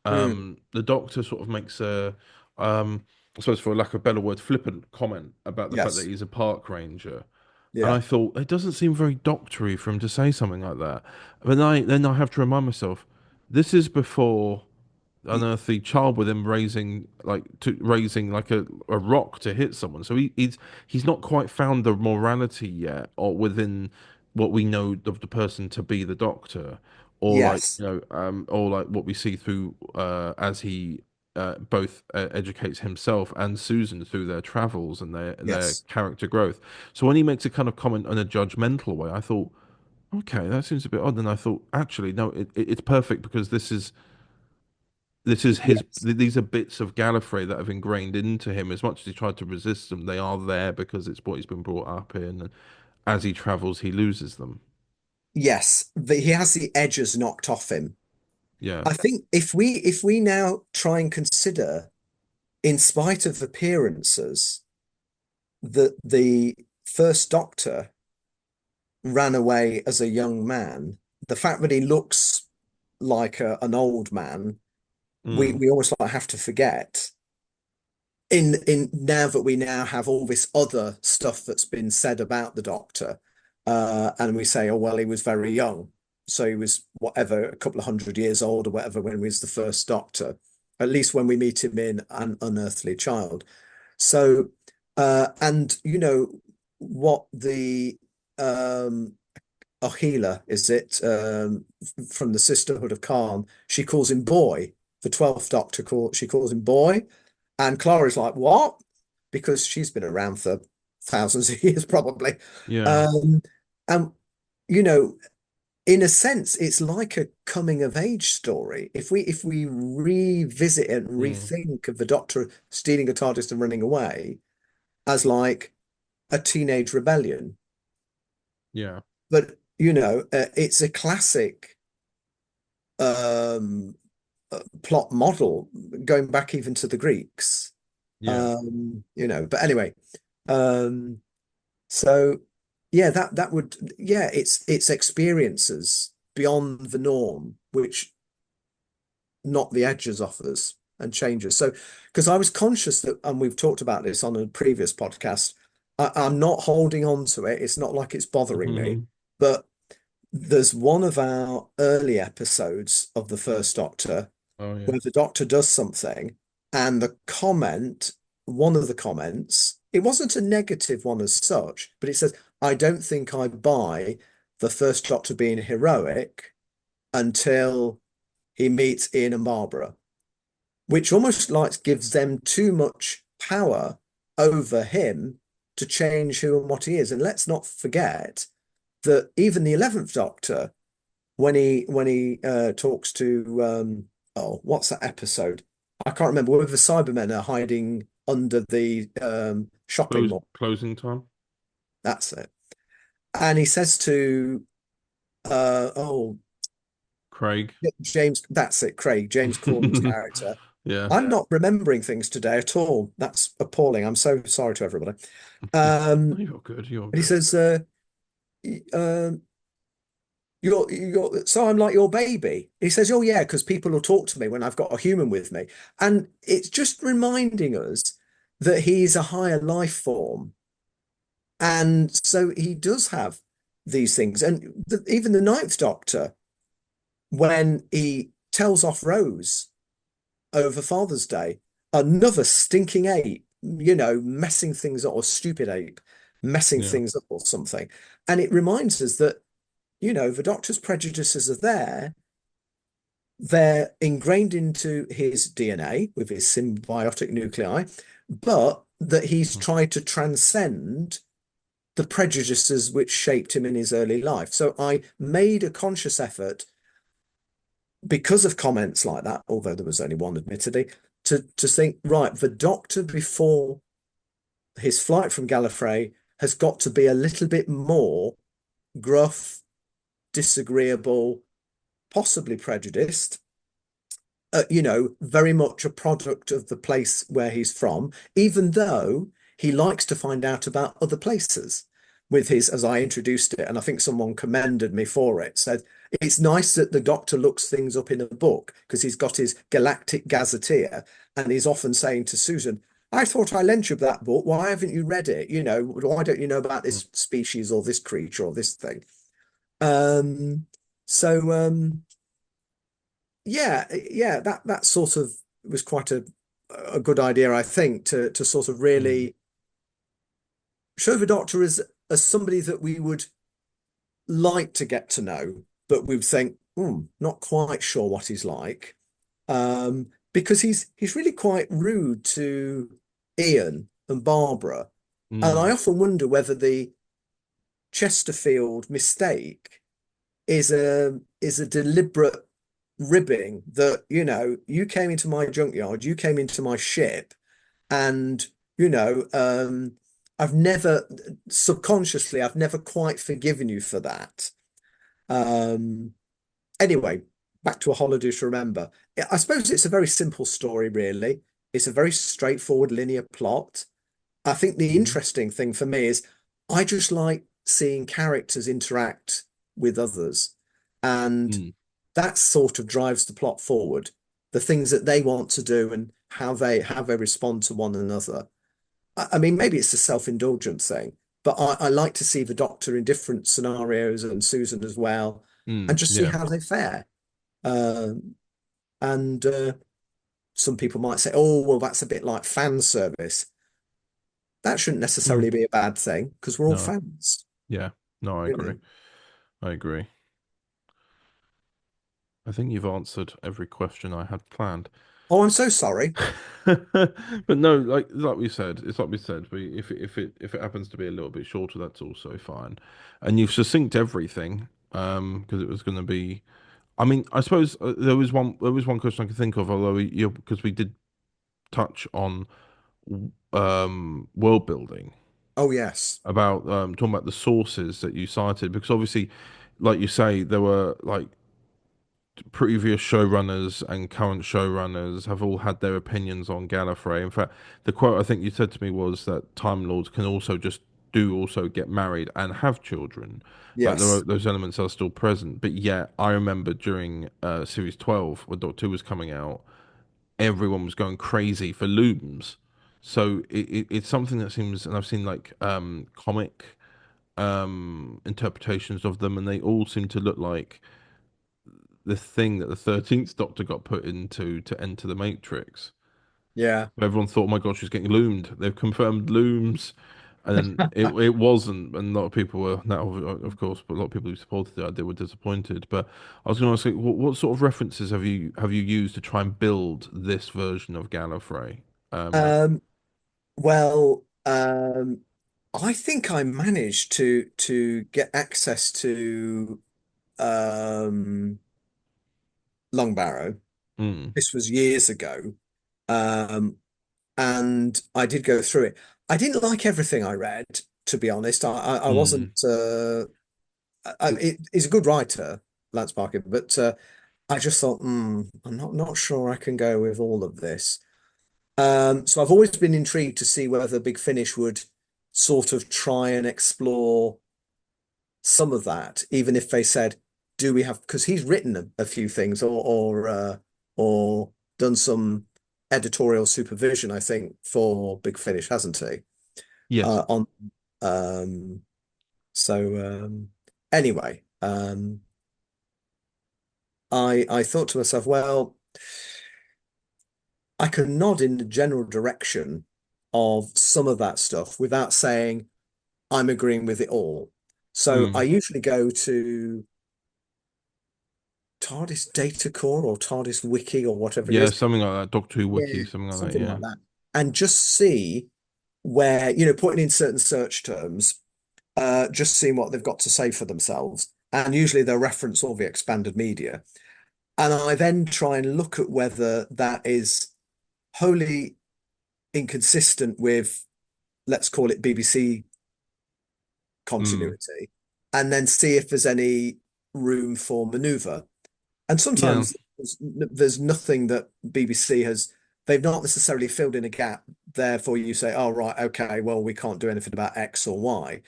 Mm, the doctor sort of makes I suppose for lack of a better word, flippant comment about the fact that yes. he's a park ranger. And Yeah. I thought it doesn't seem very doctory for him to say something like that. But then I have to remind myself, this is before unearth the child with him raising like a rock to hit someone. So he's not quite found the morality yet, or within what we know of the person to be the doctor, or like Yes. or like what we see through as he both educates himself and Susan through their travels and their Yes. character growth. So when he makes a kind of comment in a judgmental way, I thought, okay, that seems a bit odd. And I thought, actually, no, it's perfect because this is Yes. these are bits of Gallifrey that have ingrained into him. As much as he tried to resist them, they are there because it's what he's been brought up in. And as he travels, he loses them. Yes. He has the edges knocked off him. Yeah. I think if we now try and consider, in spite of appearances, that the first Doctor ran away as a young man, the fact that he looks like an old man we almost like have to forget in now that we now have all this other stuff that's been said about the Doctor, and we say, oh well, he was very young, so he was whatever, a couple of 100 years old or whatever when he was the first Doctor, at least when we meet him in An Unearthly Child. So and you know what the Ohila, is it, from the Sisterhood of Khan, she calls him boy. The 12th Doctor she calls him boy. And Clara's like, what? Because she's been around for thousands of years, probably. Yeah. And, you know, in a sense, it's like a coming of age story. If we revisit it and rethink of the Doctor stealing a TARDIS and running away as like a teenage rebellion. Yeah. But, you know, it's a classic plot model going back even to the Greeks. Yeah. You know, but anyway, so yeah, that would, yeah, it's experiences beyond the norm which knock the edges off us and changes. So because I was conscious that, and we've talked about this on a previous podcast, I'm not holding on to it. It's not like it's bothering me, but there's one of our early episodes of the First Doctor where the Doctor does something, and the comment, one of the comments, it wasn't a negative one as such, but it says, I don't think I buy the First Doctor being heroic until he meets Ian and Barbara, which almost like gives them too much power over him to change who and what he is. And let's not forget that even the 11th Doctor, when he talks to oh, what's that episode? I can't remember, where the Cybermen are hiding under the shopping mall. Closing time. That's it. And he says to Craig. James, that's it, Craig, James Corden's character. Yeah. I'm not remembering things today at all. That's appalling. I'm so sorry to everybody. No, you're good. You're And good. he says, so I'm like your baby. He says, oh yeah, because people will talk to me when I've got a human with me. And it's just reminding us that he's a higher life form. And so he does have these things. And even the 9th Doctor, when he tells off Rose over Father's Day, another stinking ape, you know, messing things up, or stupid ape, messing things up or something. And it reminds us that, you know, the Doctor's prejudices are there. They're ingrained into his DNA with his symbiotic nuclei, but that he's tried to transcend the prejudices which shaped him in his early life. So I made a conscious effort, because of comments like that, although there was only one admittedly, to think, right, the Doctor before his flight from Gallifrey has got to be a little bit more gruff, disagreeable, possibly prejudiced, you know, very much a product of the place where he's from, even though he likes to find out about other places with his, as I introduced it, and I think someone commended me for it, said, it's nice that the Doctor looks things up in a book because he's got his Galactic Gazetteer and he's often saying to Susan, I thought I lent you that book. Why haven't you read it? You know, why don't you know about this species or this creature or this thing? Yeah, that sort of was quite a good idea, I think, to sort of really show the Doctor as somebody that we would like to get to know, but we would think, not quite sure what he's like, because he's really quite rude to Ian and Barbara, and I often wonder whether the Chesterfield mistake is a deliberate ribbing, that, you know, you came into my junkyard, you came into my ship, and, you know, I've never quite forgiven you for that. Anyway, back to A Holiday to Remember. I suppose it's a very simple story, really. It's a very straightforward linear plot. I think the interesting thing for me is I just like seeing characters interact with others, and that sort of drives the plot forward. the things that they want to do and how they respond to one another. I mean, maybe it's a self-indulgent thing, but I like to see the Doctor in different scenarios and Susan as well, and just see Yeah. how they fare. And some people might say, "Oh, well, that's a bit like fan service." That shouldn't necessarily be a bad thing because we're all No. fans. Yeah. No, I You agree. know. I agree. I think you've answered every question I had planned. Oh, I'm so sorry. But no, like we said, it's like we said. If it happens to be a little bit shorter, that's also fine. And you've succinct everything, because it was going to be. I mean, I suppose there was one question I could think of, although because we did touch on world building Oh, yes. about talking about the sources that you cited, because obviously, like you say, there were like previous showrunners and current showrunners have all had their opinions on Gallifrey. In fact, the quote I think you said to me was that Time Lords can also get married and have children. Like Yes. those elements are still present. But yeah, I remember during series 12 when Doctor Who was coming out, everyone was going crazy for looms. So it's something that seems, and I've seen like comic interpretations of them, and they all seem to look like the thing that the 13th Doctor got put into to enter the Matrix. Yeah. Everyone thought, oh my God, she's getting loomed. They've confirmed looms. And then it wasn't. And a lot of people were, now, of course, but a lot of people who supported the idea were disappointed. But I was going to ask, like, what sort of references have you used to try and build this version of Gallifrey? Um, well, I think I managed to get access to Long Barrow. Mm, This was years ago. Um, and I did go through it. I didn't like everything I read, to be honest. I wasn't mm. he's a good writer, Lance Parker, but I just thought, I'm not sure I can go with all of this. So I've always been intrigued to see whether Big Finish would sort of try and explore some of that, even if they said, "Do we have?" Because he's written a few things or done some editorial supervision, I think, for Big Finish, hasn't he? Yes. On um, so anyway, I thought to myself, well, I can nod in the general direction of some of that stuff without saying I'm agreeing with it all. So I Mm. usually go to TARDIS Data Core or TARDIS Wiki or whatever it Yeah, is. something like that. Doctor Who Yeah, Wiki, something like that. something Yeah. like that. And just see where, putting in certain search terms, just seeing what they've got to say for themselves. And usually they'll reference all the expanded media. And I then try and look at whether that is wholly inconsistent with, let's call it BBC Mm. continuity, and then see if there's any room for maneuver. And Yeah. sometimes there's nothing that BBC they've not necessarily filled in a gap. Therefore, you say, oh, right, okay, well, we can't do anything about X or Y.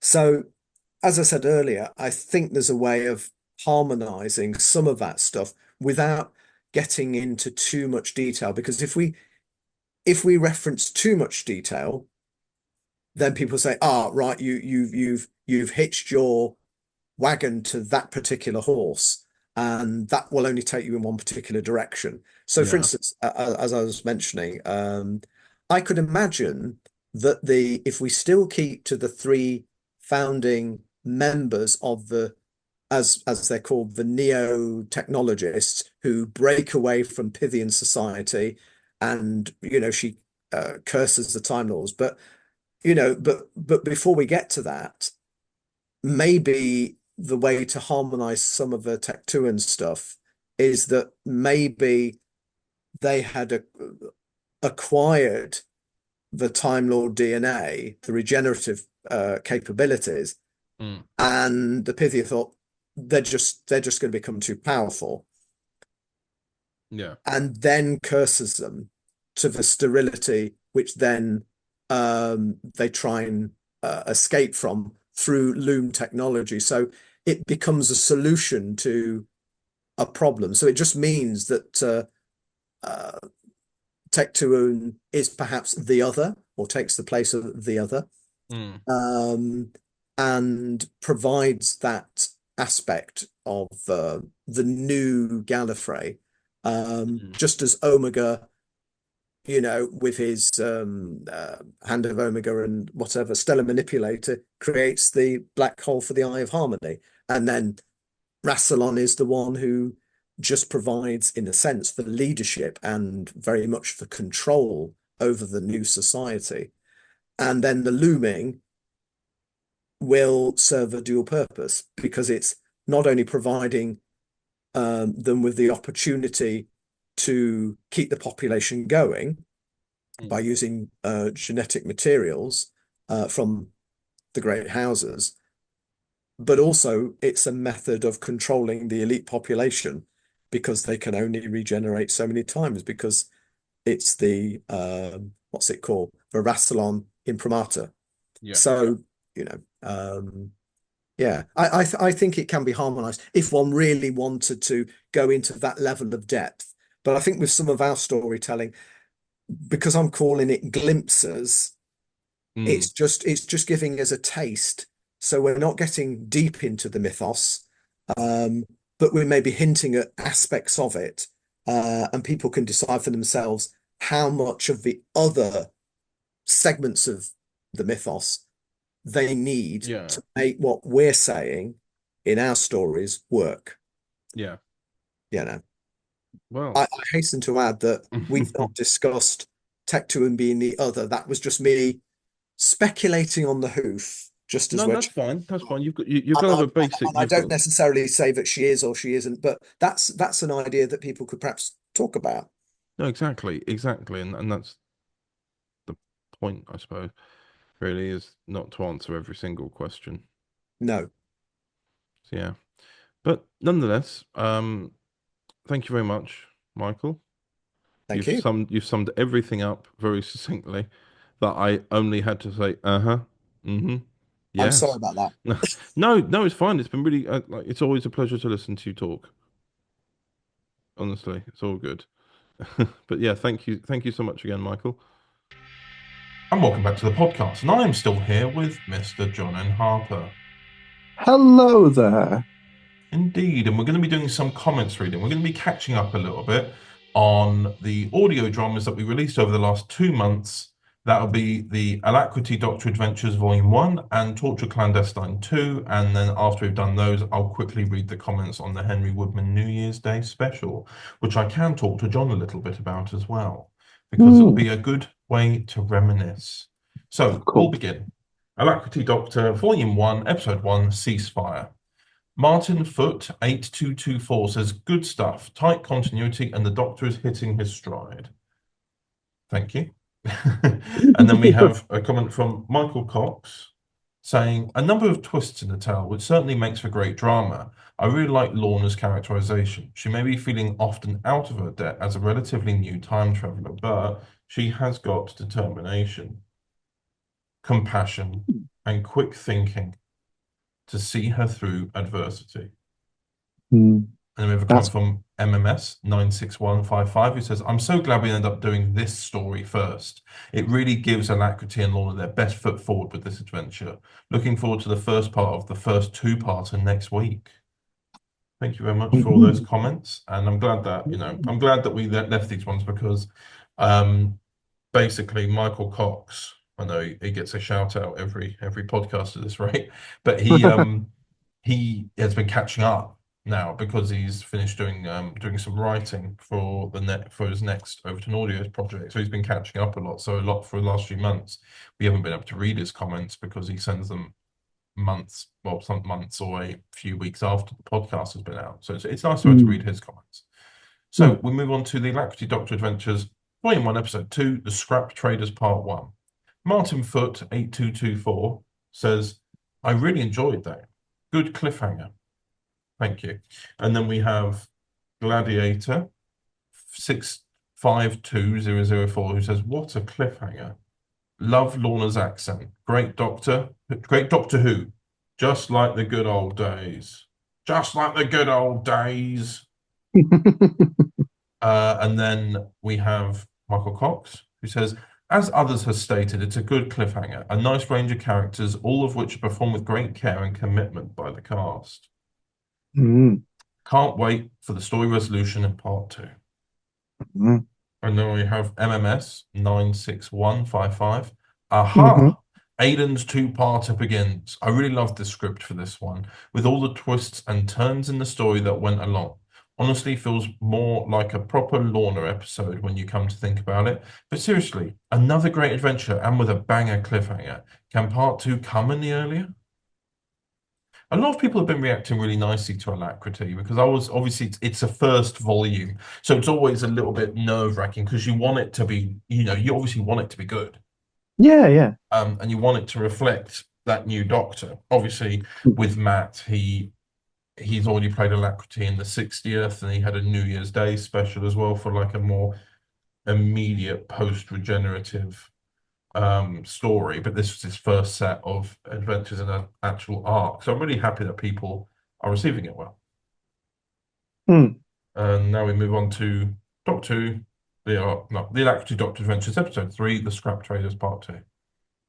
So, as I said earlier, I think there's a way of harmonizing some of that stuff without getting into too much detail. Because if we reference too much detail, then people say, "Ah, right, you've hitched your wagon to that particular horse, and that will only take you in one particular direction." So, for Yeah. instance, as I was mentioning, I could imagine that if we still keep to the three founding members of as they're called, the neo-technologists who break away from Pythian society, and she curses the Time Lords, but before we get to that, maybe the way to harmonize some of the Tectuan stuff is that maybe they had acquired the Time Lord DNA, the regenerative capabilities, Mm. and the Pythia thought they're just going to become too powerful, Yeah. and then curses them to the sterility, which then they try and escape from through loom technology. So it becomes a solution to a problem. So it just means that Tecteun is perhaps the other, or takes the place of the other, and provides that aspect of the new Gallifrey, just as Omega, with his Hand of Omega and whatever stellar manipulator creates the black hole for the Eye of Harmony, and then Rassilon is the one who just provides, in a sense, the leadership and very much the control over the new society. And then the looming will serve a dual purpose, because it's not only providing them with the opportunity to keep the population going by using genetic materials from the great houses, but also it's a method of controlling the elite population, because they can only regenerate so many times, because it's the what's it called, the Rassilon imprimatur. Yeah. So yeah, I think it can be harmonized if one really wanted to go into that level of depth. But I think with some of our storytelling, because I'm calling it glimpses, it's just giving us a taste. So we're not getting deep into the mythos, but we may be hinting at aspects of it, and people can decide for themselves how much of the other segments of the mythos they need to make what we're saying in our stories work. Yeah. Well, I hasten to add that we've not discussed Tecteun being the other. That was just me speculating on the hoof. Just as that's fine. That's fine. You've got to have a basic. And I don't necessarily say that she is or she isn't, but that's an idea that people could perhaps talk about. No, exactly, and that's the point, I suppose. Really, is not to answer every single question. No. So, yeah, but nonetheless, thank you very much, Michael. Thank you. You've summed everything up very succinctly. That I only had to say, yes. I'm sorry about that. No, it's fine. It's been really it's always a pleasure to listen to you talk. Honestly, it's all good. But yeah, thank you so much again, Michael. And welcome back to the podcast. And I am still here with Mr. John N. Harper. Hello there. Indeed, and we're going to be doing some comments reading. We're going to be catching up a little bit on the audio dramas that we released over the last 2 months. That'll be the Alacrity Doctor Adventures Volume 1 and Torture Clandestine 2. And then after we've done those, I'll quickly read the comments on the Henry Woodman New Year's Day special, which I can talk to John a little bit about as well, because it'll be a good way to reminisce. So we'll begin. Alacrity Doctor Volume 1, Episode 1, Ceasefire. Martin Foote 8224 says, good stuff, tight continuity, and the Doctor is hitting his stride. Thank you. And then we have a comment from Michael Cox saying, a number of twists in the tale, which certainly makes for great drama. I really like Lorna's characterization. She may be feeling often out of her depth as a relatively new time traveler, but she has got determination, compassion, and quick thinking to see her through adversity. And then we have a comment from MMS 96155 who says, I'm so glad we ended up doing this story first. It really gives Alacrity and Lorna their best foot forward with this adventure. Looking forward to the first part of the first 2-parter next week. Thank you very much for all those comments. And I'm glad that, I'm glad that we left these ones, because basically Michael Cox, I know he gets a shout out every podcast at this rate, but he has been catching up now because he's finished doing some writing for his next Overton Audios project. So he's been catching up a lot. So a lot for the last few months. We haven't been able to read his comments because he sends them some months or a few weeks after the podcast has been out. So it's nice to be able to read his comments. So we move on to the Alacrity Doctor Adventures Volume 1, Episode 2, The Scrap Traders Part 1. Martin Foote 8224 says, I really enjoyed that. Good cliffhanger. Thank you. And then we have Gladiator 652004 who says, what a cliffhanger. Love Lorna's accent. Great Doctor Who. Just like the good old days. Just like the good old days. And then we have Michael Cox, who says, as others have stated, it's a good cliffhanger, a nice range of characters, all of which are performed with great care and commitment by the cast. Mm. Can't wait for the story resolution in part 2. Mm. And then we have MMS 96155. Mm-hmm. Aha! Aiden's two-parter begins. I really loved the script for this one, with all the twists and turns in the story that went along. Honestly, feels more like a proper Lorna episode when you come to think about it. But seriously, another great adventure and with a banger cliffhanger. Can part 2 come any earlier? A lot of people have been reacting really nicely to Alacrity because I was obviously it's a first volume, so it's always a little bit nerve-wracking because you want it to be, you obviously want it to be good, Yeah. and you want it to reflect that new Doctor. Obviously, with Matt, he's already played Alacrity in the 60th, and he had a New Year's Day special as well for like a more immediate post-regenerative story, but this was his first set of adventures in an actual arc. So I'm really happy that people are receiving it well. Mm. And now we move on to Doctor the Alacrity Doctor Adventures, Episode 3, The Scrap Traders, Part 2.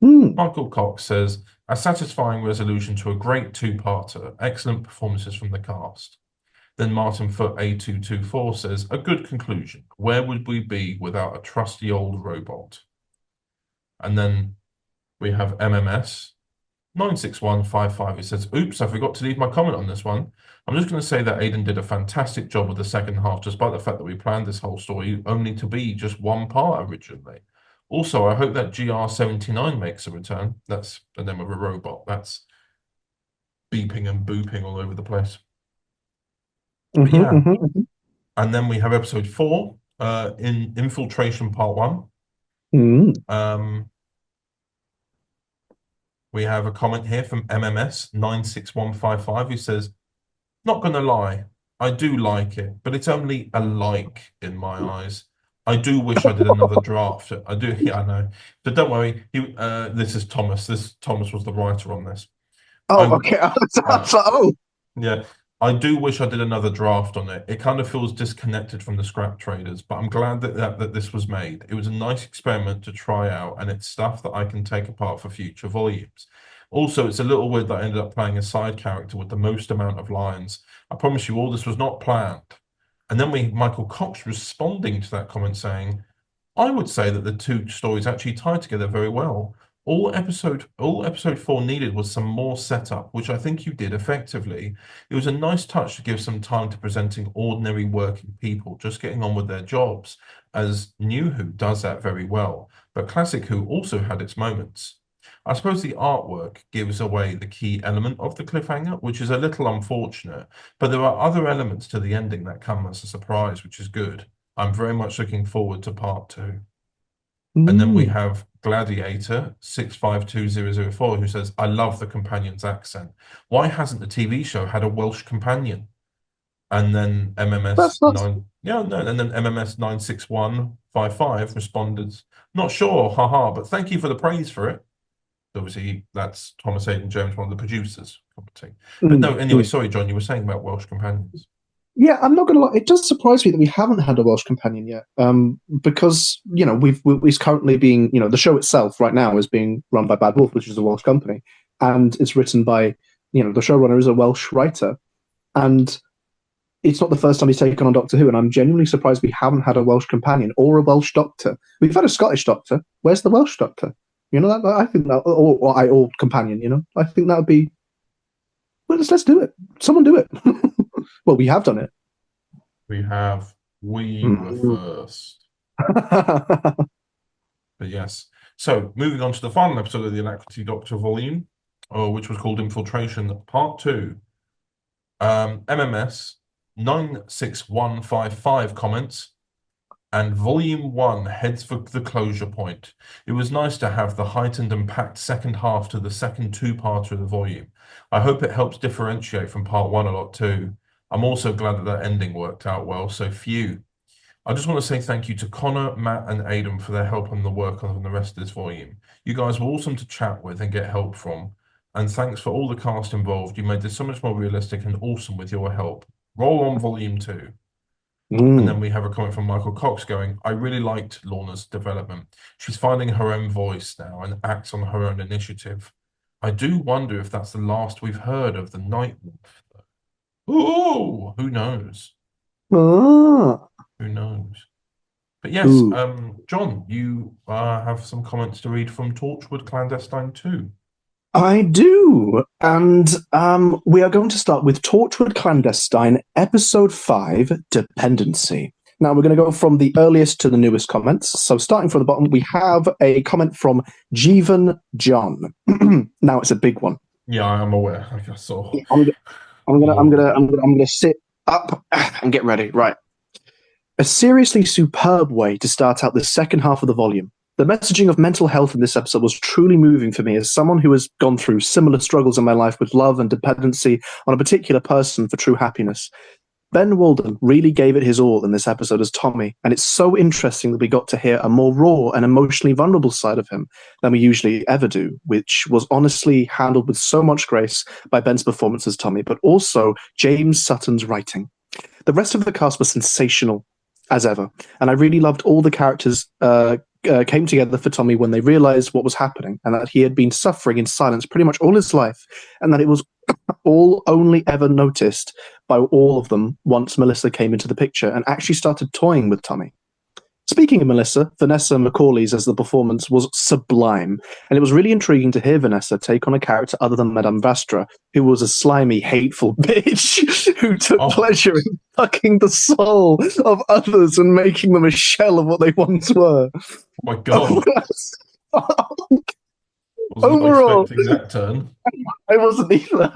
Mm. Michael Cox says, a satisfying resolution to a great two-parter, excellent performances from the cast. Then Martin Foot A224 says, a good conclusion. Where would we be without a trusty old robot? And then we have MMS 96155 who says, oops, I forgot to leave my comment on this one. I'm just going to say that Aidan did a fantastic job with the second half, despite the fact that we planned this whole story only to be just one part originally. Also, I hope that GR79 makes a return. That's the name of a robot. That's beeping and booping all over the place. Mm-hmm, Yeah. mm-hmm. And then we have episode 4 in Infiltration Part 1. Mm. We have a comment here from MMS 96155 who says, not going to lie, I do like it, but it's only a like in my eyes. I do wish I did another draft. I do, yeah, I know. But don't worry, this is Thomas. Thomas was the writer on this. Oh, okay. I was like, oh. Yeah, I do wish I did another draft on it. It kind of feels disconnected from the scrap traders, but I'm glad that this was made. It was a nice experiment to try out, and it's stuff that I can take apart for future volumes. Also, it's a little weird that I ended up playing a side character with the most amount of lines. I promise you all this was not planned. And then Michael Cox responding to that comment saying, I would say that the two stories actually tie together very well. All episode 4 needed was some more setup, which I think you did effectively. It was a nice touch to give some time to presenting ordinary working people just getting on with their jobs, as New Who does that very well. But Classic Who also had its moments. I suppose the artwork gives away the key element of the cliffhanger, which is a little unfortunate, but there are other elements to the ending that come as a surprise, which is good. I'm very much looking forward to part 2. And then we have Gladiator 652004 who says, I love the companion's accent. Why hasn't the TV show had a Welsh companion? And then MMS 96155 responded, not sure, haha, but thank you for the praise for it. Obviously, that's Thomas Hayden Jones, one of the producers commenting. But no, anyway, sorry, John, you were saying about Welsh companions. Yeah, I'm not going to lie. It does surprise me that we haven't had a Welsh companion yet, because it's currently being, the show itself right now is being run by Bad Wolf, which is a Welsh company, and it's written by, the showrunner is a Welsh writer, and it's not the first time he's taken on Doctor Who, and I'm genuinely surprised we haven't had a Welsh companion or a Welsh Doctor. We've had a Scottish Doctor. Where's the Welsh Doctor? I think that, or companion. I think that would be. Well, let's do it. Someone do it. Well, we have done it. We were first. But yes. So moving on to the final episode of the Alacrity Doctor volume, which was called Infiltration Part 2. MMS 96155 comments, and Volume 1 heads for the closure point. It was nice to have the heightened and packed second half to the second two-parter of the volume. I hope it helps differentiate from Part 1 a lot too. I'm also glad that ending worked out well, so phew. I just want to say thank you to Connor, Matt, and Aidan for their help on the work on the rest of this volume. You guys were awesome to chat with and get help from. And thanks for all the cast involved. You made this so much more realistic and awesome with your help. Roll on Volume 2. And then we have a comment from Michael Cox going, I really liked Lorna's development. She's finding her own voice now and acts on her own initiative. I do wonder if that's the last we've heard of the Night Wolf. Oh, who knows? Ah. Who knows? But yes, John, you have some comments to read from Torchwood Clandestine 2. I do. And we are going to start with Torchwood Clandestine, Episode 5, Dependency. Now, we're going to go from the earliest to the newest comments. So starting from the bottom, we have a comment from Jeevan John. Now, it's a big one. Yeah, I'm aware. I saw. I'm gonna sit up and get ready. Right. A seriously superb way to start out the second half of the volume. The messaging of mental health in this episode was truly moving for me as someone who has gone through similar struggles in my life with love and dependency on a particular person for true happiness. Ben Walden really gave it his all in this episode as Tommy, and it's so interesting that we got to hear a more raw and emotionally vulnerable side of him than we usually ever do, which was honestly handled with so much grace by Ben's performance as Tommy, but also James Sutton's writing. The rest of the cast was sensational, as ever, and I really loved all the characters came together for Tommy when they realized what was happening and that he had been suffering in silence pretty much all his life, and that it was all only ever noticed by all of them once Melissa came into the picture and actually started toying with Tommy. Speaking of Melissa, Vanessa Macaulay's as the performance was sublime, and it was really intriguing to hear Vanessa take on a character other than Madame Vastra, who was a slimy, hateful bitch who took pleasure in fucking the soul of others and making them a shell of what they once were. Oh my God. Overall, expecting that turn. I wasn't either.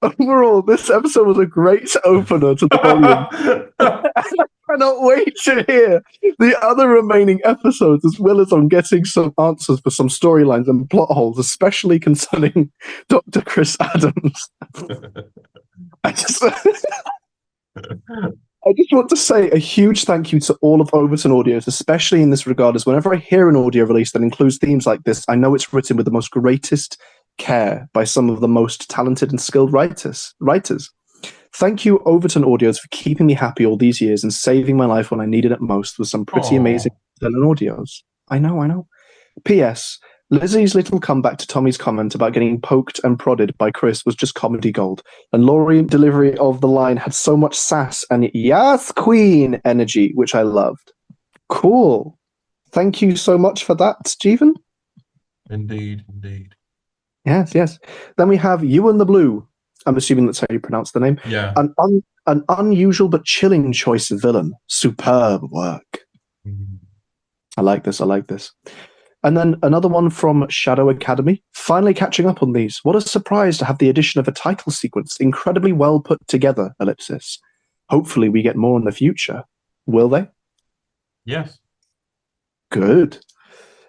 Overall, this episode was a great opener to the volume. I cannot wait to hear the other remaining episodes, as well as on getting some answers for some storylines and plot holes, especially concerning Dr. Chris Adams. I just want to say a huge thank you to all of Overton Audios, especially in this regard, as whenever I hear an audio release that includes themes like this, I know it's written with the most greatest care by some of the most talented and skilled writers. Thank you, Overton Audios, for keeping me happy all these years and saving my life when I needed it most with some pretty amazing audios. I know. P.S. Lizzie's little comeback to Tommy's comment about getting poked and prodded by Chris was just comedy gold, and Laurie's delivery of the line had so much sass and "Yes, Queen" energy, which I loved. Cool. Thank you so much for that, Stephen. Indeed. Yes. Then we have You and the Blue. I'm assuming that's how you pronounce the name. Yeah. An unusual but chilling choice of villain. Superb work. I like this. And then another one from Shadow Academy. Finally catching up on these. What a surprise to have the addition of a title sequence. Incredibly well put together, ellipsis. Hopefully we get more in the future. Will they? Yes. Good.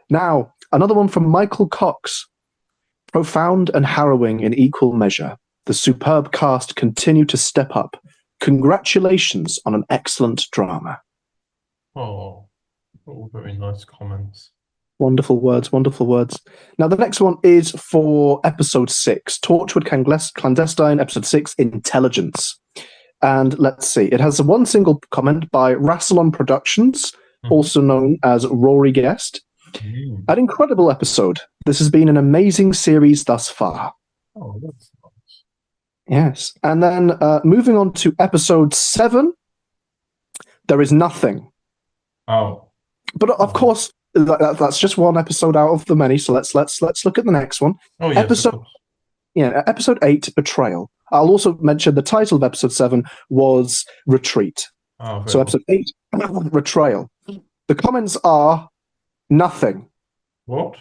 Now, another one from Michael Cox. Profound and harrowing in equal measure. The superb cast continue to step up. Congratulations on an excellent drama. Oh, all very nice comments. Wonderful words. Now, the next one is for episode 6, Torchwood Clandestine, episode 6, Intelligence. And let's see, it has one single comment by Rassilon Productions, also known as Rory Guest. An incredible episode. This has been an amazing series thus far. Oh, that's nice. Yes. And then moving on to episode 7, There Is Nothing. Oh. But of course, that's just one episode out of the many. So let's look at the next one. Oh, yes, episode 8, Betrayal. I'll also mention the title of episode 7 was Retreat. Oh, so episode 8, Betrayal. The comments are nothing. What?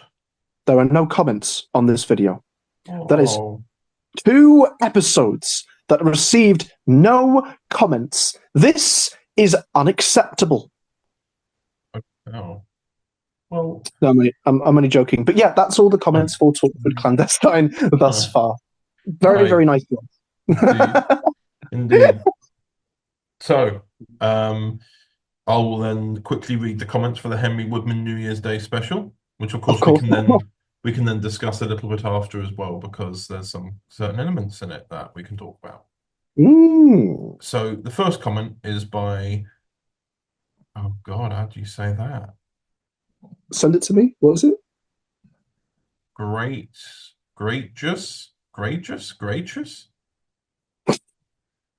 There are no comments on this video. Oh. That is 2 episodes that received no comments. This is unacceptable. Oh. Well, no, I'm only joking. But yeah, that's all the comments for Torchwood Clandestine thus far. Very nice one. Indeed. So, I will then quickly read the comments for the Henry Woodman New Year's Day special, which of course we can then discuss a little bit after as well, because there's some certain elements in it that we can talk about. So the first comment is by Oh God, how do you say that? Send it to me. What is it? Gracious,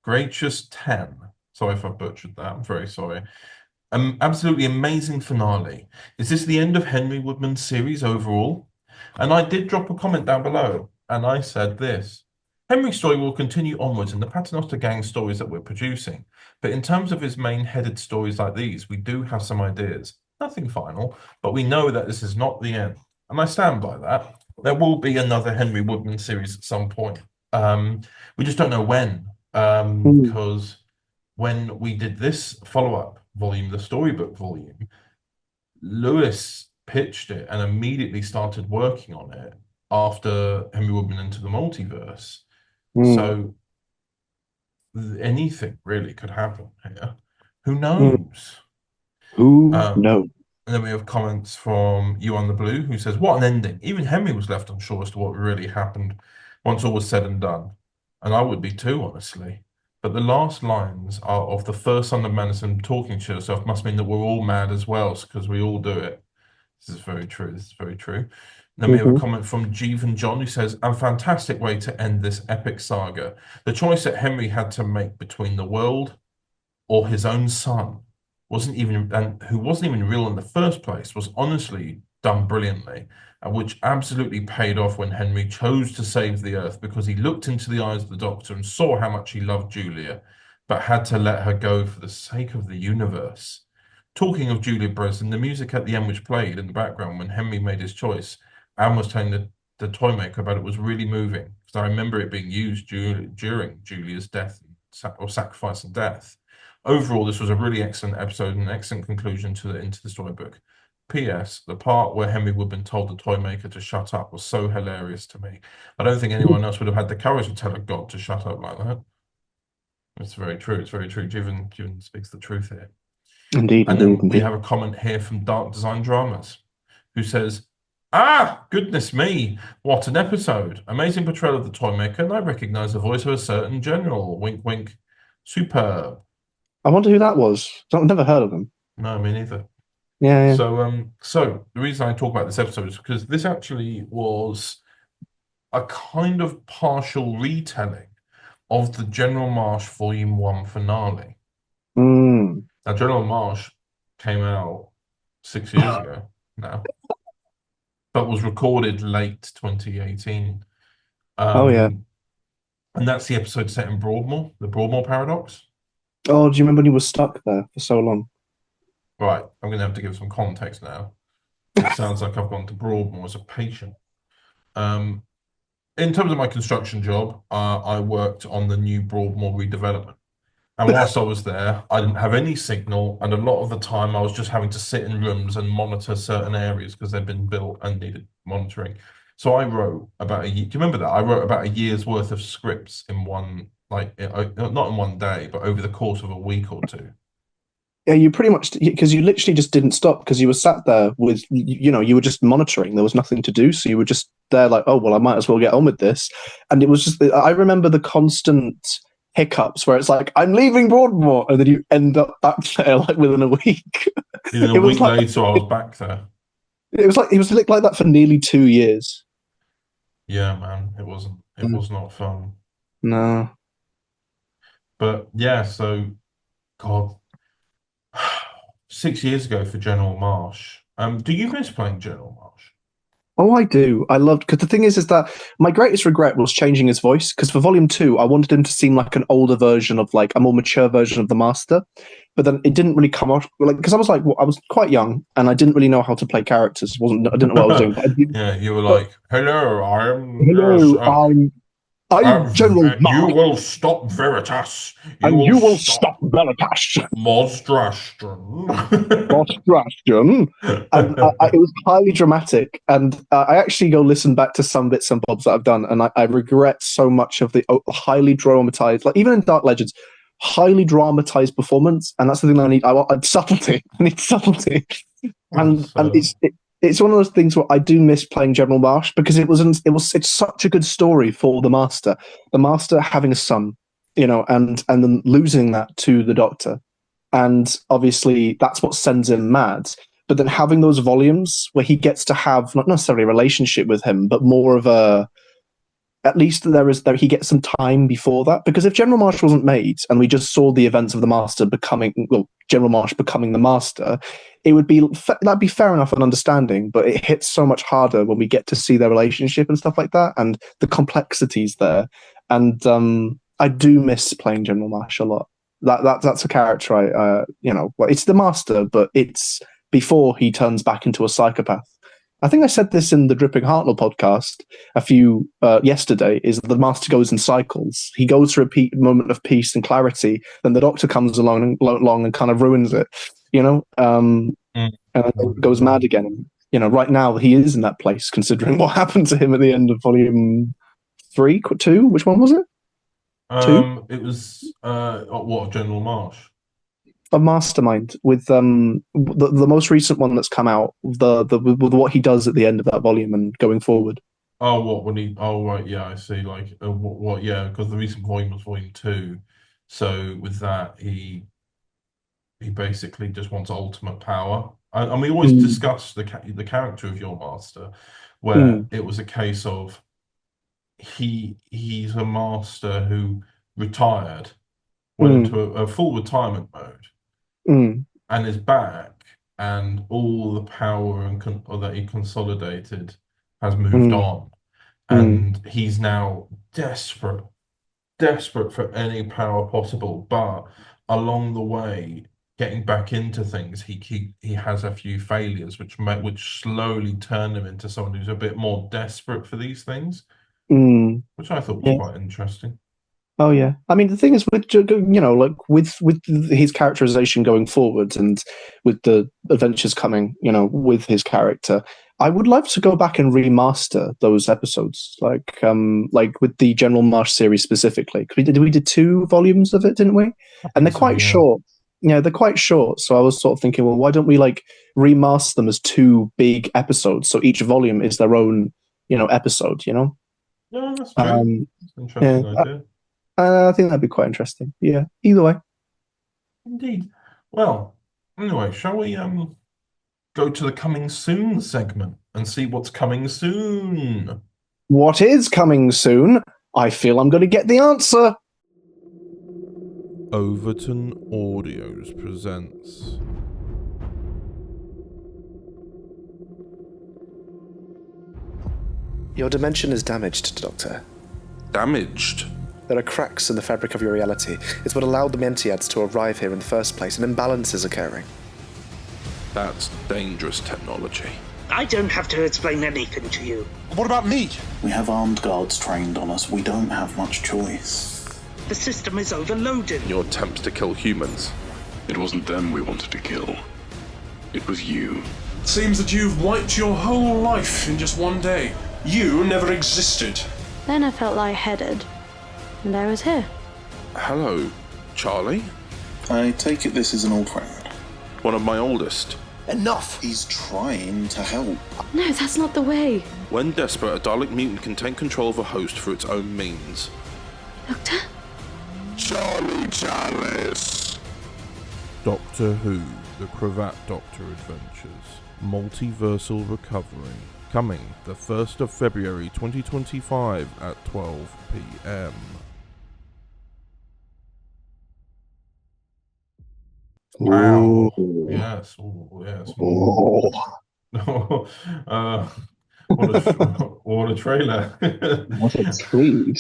Gracious 10. Sorry if I butchered that. I'm very sorry. Absolutely amazing finale. Is this the end of Henry Woodman's series overall? And I did drop a comment down below, and I said this. Henry's story will continue onwards in the Paternoster Gang stories that we're producing. But in terms of his main-headed stories like these, we do have some ideas. Nothing final, but we know that this is not the end. And I stand by that. There will be another Henry Woodman series at some point. We just don't know when. Because when we did this follow-up volume, the storybook volume, Lewis pitched it and immediately started working on it after Henry Woodman Into the Multiverse. So anything really could happen here. Who knows? Who knows? And then we have comments from You on the Blue, who says, what an ending. Even Henry was left unsure as to what really happened once all was said and done. And I would be too, honestly. But the last lines are of the first son of Madison talking to herself must mean that we're all mad as well, because we all do it. This is very true. This is very true. And then we have a comment from Jeevan John, who says, a fantastic way to end this epic saga. The choice that Henry had to make between the world or his own son who wasn't even real in the first place, was honestly done brilliantly, and which absolutely paid off when Henry chose to save the Earth because he looked into the eyes of the Doctor and saw how much he loved Julia, but had to let her go for the sake of the universe. Talking of Julia Breslin, the music at the end which played in the background when Henry made his choice, Anne was telling the toy maker about it, was really moving, because I remember it being used during Julia's death or sacrifice and death. Overall, this was a really excellent episode and an excellent conclusion into the storybook. P.S. The part where Henry Woodman told the toy maker to shut up was so hilarious to me. I don't think anyone else would have had the courage to tell a god to shut up like that. It's very true. It's very true. Jivan speaks the truth here. Indeed. And then we have a comment here from Dark Design Dramas, who says, goodness me, what an episode. Amazing portrayal of the toy maker, and I recognize the voice of a certain general. Wink, wink. Superb. I wonder who that was. I've never heard of him. No, me neither. Yeah. So the reason I talk about this episode is because this actually was a kind of partial retelling of the General Marsh Volume 1 finale. Now, General Marsh came out 6 years ago now, but was recorded late 2018. And that's the episode set in Broadmoor, the Broadmoor Paradox. Oh, do you remember when you were stuck there for so long? Right, I'm going to have to give some context now. It sounds like I've gone to Broadmoor as a patient. In terms of my construction job, I worked on the new Broadmoor redevelopment. And whilst I was there, I didn't have any signal, and a lot of the time I was just having to sit in rooms and monitor certain areas because they'd been built and needed monitoring. So I wrote about a year. Do you remember that? I wrote about a year's worth of scripts in one, not in one day, but over the course of a week or two. Yeah, you pretty much, because you literally just didn't stop because you were sat there with, you were just monitoring. There was nothing to do. So you were just there like, oh, well, I might as well get on with this. And it was just, I remember the constant hiccups where it's like, I'm leaving Broadmoor, and then you end up back there like within a week. Even a week later, I was back there. It was like that for nearly 2 years. Yeah, man, it wasn't. It was not fun. No. But yeah, so God, 6 years ago for General Marsh. Do you miss playing General Marsh? Oh, I do. I loved, because the thing is that my greatest regret was changing his voice, because for Volume 2, I wanted him to seem like an older version of, like, a more mature version of the Master, but then it didn't really come off, like, because I was quite young, and I didn't really know how to play characters. I didn't know what I was doing. Yeah, you were like, hello, I'm General Marsh. You will stop Veritas. You will stop Veritas. Mostrastron. And it was highly dramatic. And I actually go listen back to some bits and bobs that I've done, and I regret so much of the highly dramatized, like even in Dark Legends, highly dramatized performance. And that's the thing I need. I want subtlety. I need subtlety. And it's one of those things where I do miss playing General Marsh, because it's such a good story for the Master having a son, and then losing that to the Doctor. and obviously that's what sends him mad. But then having those volumes where he gets to have not necessarily a relationship with him, but more of a, at least he gets some time before that. Because if General Marsh wasn't made and we just saw the events of the Master becoming, well, General Marsh becoming the Master, it would be, that'd be fair enough and understanding. But it hits so much harder when we get to see their relationship and stuff like that, and the complexities there. And I do miss playing General Marsh a lot. That's a character well, it's the Master, but it's before he turns back into a psychopath. I think I said this in the Dripping Hartnell podcast a few yesterday. Is the Master goes in cycles. He goes through a moment of peace and clarity, then the Doctor comes along and kind of ruins it, and goes mad again. Right now he is in that place, considering what happened to him at the end of volume 2. Which one was it? 2. It was what, General Marsh? A Mastermind, with the most recent one that's come out, with what he does at the end of that volume and going forward. Oh, what when he? Oh, right, yeah, I see. Like, what? Yeah, because the recent volume was volume 2, so with that, he basically just wants ultimate power. And we always discussed the character of your Master, where it was a case of he's a Master who retired, went into a full retirement mode. And is back, and all the power that he consolidated has moved on, and he's now desperate for any power possible. But along the way, getting back into things, he has a few failures, which slowly turn him into someone who's a bit more desperate for these things, which I thought was quite interesting. Oh yeah, I mean the thing is with like with his characterization going forward, and with the adventures coming, with his character, I would love to go back and remaster those episodes, like with the General Marsh series specifically. We did 2 volumes of it, didn't we? And they're quite short. Yeah, they're quite short. So I was sort of thinking, well, why don't we like remaster them as 2 big episodes? So each volume is their own, episode. Yeah, that's true. That's an interesting idea. I think that'd be quite interesting. Yeah, either way. Indeed. Well, anyway, shall we go to the coming soon segment and see what's coming soon? What is coming soon? I feel I'm going to get the answer. Overton Audios presents. Your dimension is damaged, Doctor. Damaged? There are cracks in the fabric of your reality. It's what allowed the Mentiads to arrive here in the first place, and imbalances occurring. That's dangerous technology. I don't have to explain anything to you. What about me? We have armed guards trained on us. We don't have much choice. The system is overloaded. Your attempts to kill humans. It wasn't them we wanted to kill. It was you. Seems that you've wiped your whole life in just one day. You never existed. Then I felt lightheaded, and I was here. Hello, Charlie? I take it this is an old friend. One of my oldest. Enough! He's trying to help. No, that's not the way. When desperate, a Dalek mutant can take control of a host for its own means. Doctor? Charlie Chalice! Doctor Who, The Cravat Doctor Adventures. Multiversal Recovery. Coming the 1st of February 2025 at 12 p.m. Wow. Yes. Ooh, yes. What a trailer. What a treat.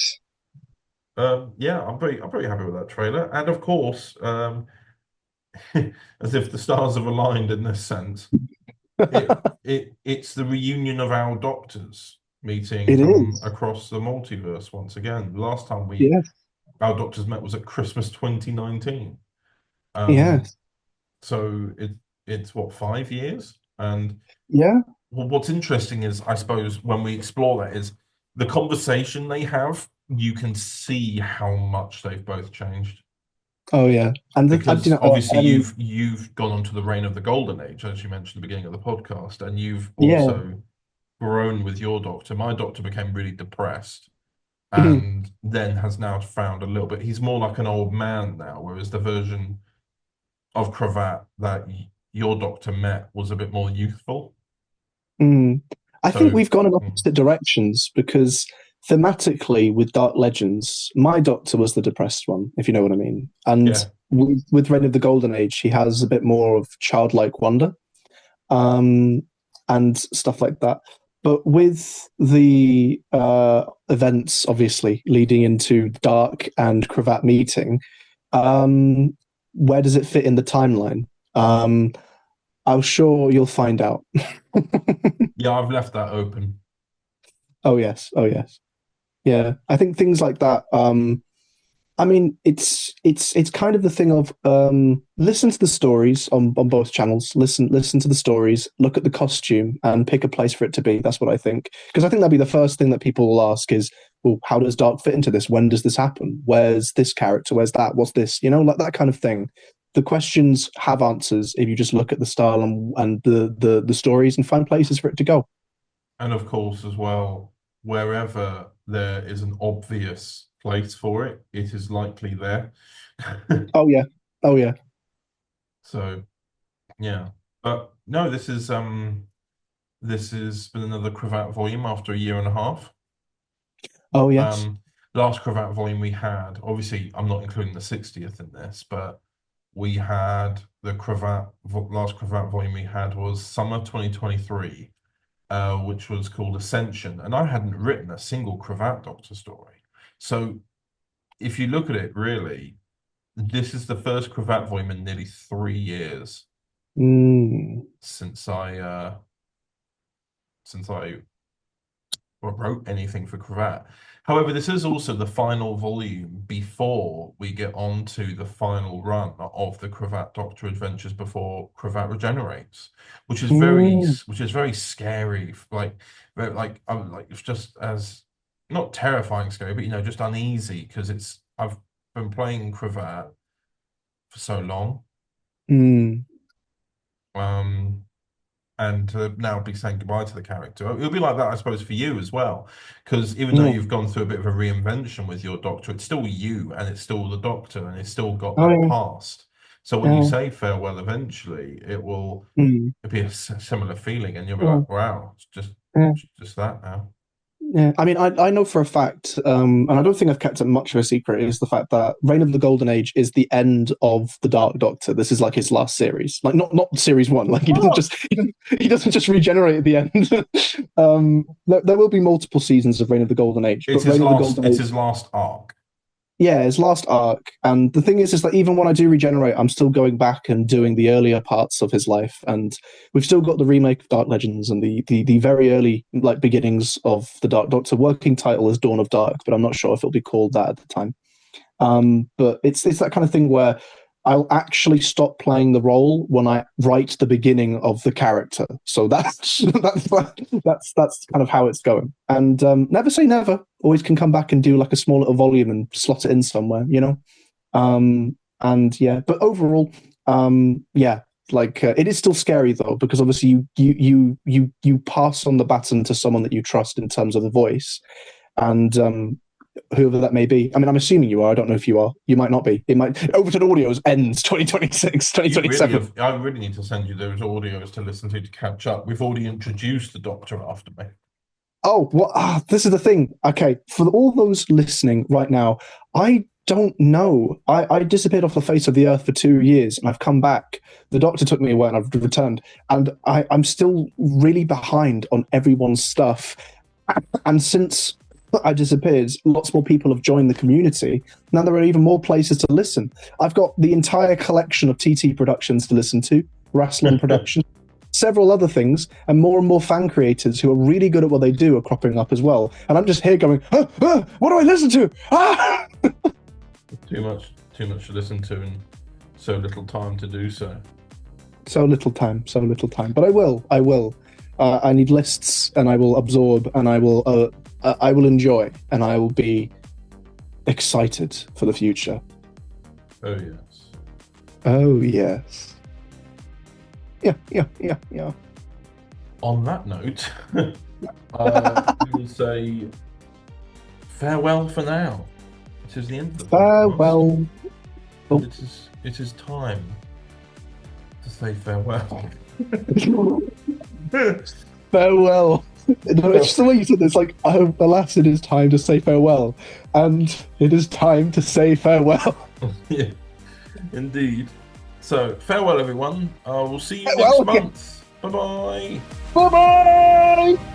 Yeah, I'm very happy with that trailer. And of course, as if the stars have aligned in this sense, it's the reunion of our doctors meeting from across the multiverse once again. The last time our doctors met was at Christmas 2019. So it's what, 5 years? And well, what's interesting is, I suppose, when we explore that, is the conversation they have. You can see how much they've both changed. Oh yeah, and because obviously you've gone on to the reign of the golden age, as you mentioned at the beginning of the podcast, and you've also grown with your doctor. My doctor became really depressed, and then has now found a little bit. He's more like an old man now, whereas the version of Cravat that your Doctor met was a bit more youthful. I think we've gone in Hmm. opposite directions because thematically, with Dark Legends, my Doctor was the depressed one, if you know what I mean. And Yeah. with Reign of the Golden Age, he has a bit more of childlike wonder, and stuff like that. But with the events, obviously leading into Dark and Cravat meeting, where does it fit in the timeline? I'm sure you'll find out. Yeah, I've left that open. Oh yes, oh yes, yeah. I think things like that. I mean, it's kind of the thing of listen to the stories on both channels. Listen to the stories. Look at the costume and pick a place for it to be. That's what I think. Because I think that'd be the first thing that people will ask is, well, how does Dark fit into this? When does this happen? Where's this character? Where's that? What's this? You know, like that kind of thing. The questions have answers if you just look at the style and the stories and find places for it to go. And of course, as well, wherever there is an obvious place for it, it is likely there. Oh yeah, oh yeah. So, yeah. But no, this has been another Cravat volume after a year and a half. Oh yes. Last Cravat volume we had, obviously, I'm not including the 60th in this, but we had the last Cravat volume we had was summer 2023. Which was called Ascension, and I hadn't written a single Cravat Doctor story. So if you look at it, really, this is the first Cravat volume in nearly 3 years since I wrote anything for Cravat. However, this is also the final volume before we get on to the final run of the Cravat Doctor adventures before Cravat regenerates, which is very scary. It's just as not terrifying scary, but just uneasy because I've been playing Cravat for so long. And to now be saying goodbye to the character. It'll be like that, I suppose, for you as well. Because even though you've gone through a bit of a reinvention with your Doctor, it's still you and it's still the Doctor and it's still got that past. So when you say farewell eventually, it'll be a similar feeling and you'll be like, wow, it's just that now. Yeah, I mean, I know for a fact, and I don't think I've kept it much of a secret, is the fact that Reign of the Golden Age is the end of the Dark Doctor. This is like his last series, like not series one. Like he doesn't just regenerate at the end. There will be multiple seasons of Reign of the Golden Age. It's his last arc. Yeah, his last arc. And the thing is that even when I do regenerate, I'm still going back and doing the earlier parts of his life. And we've still got the remake of Dark Legends and the very early beginnings of the Dark Doctor. Working title is Dawn of Dark, but I'm not sure if it'll be called that at the time. But it's that kind of thing where I'll actually stop playing the role when I write the beginning of the character. So that's kind of how it's going. And never say never. Always can come back and do like a small little volume and slot it in somewhere, And yeah, but overall, it is still scary though, because obviously you pass on the baton to someone that you trust in terms of the voice, and whoever that may be. I mean, I'm assuming you are. I don't know if you are. You might not be. It might. Overton Audios ends 2026, 2027. I really need to send you those audios to listen to catch up. We've already introduced the Doctor after me. Oh, well, this is the thing. Okay, for all those listening right now, I don't know. I disappeared off the face of the earth for 2 years, and I've come back. The Doctor took me away, and I've returned. And I'm still really behind on everyone's stuff. And since I disappeared, lots more people have joined the community. Now there are even more places to listen. I've got the entire collection of TT Productions to listen to, Rassilon Productions, several other things, and more fan creators who are really good at what they do are cropping up as well. And I'm just here going, what do I listen to? Too much to listen to and so little time to do so. So little time. But I will. I need lists, and I will absorb, and I will enjoy, and I will be excited for the future. Oh yes. Oh yes. Yeah. On that note, we will say farewell for now. It is the end of the farewell. It is time to say farewell. Farewell. No, it's just the way you said this, like, oh, alas, it is time to say farewell. And it is time to say farewell. Yeah, indeed. So, farewell, everyone. We'll see you Farewell next again. month. Bye-bye. Bye-bye!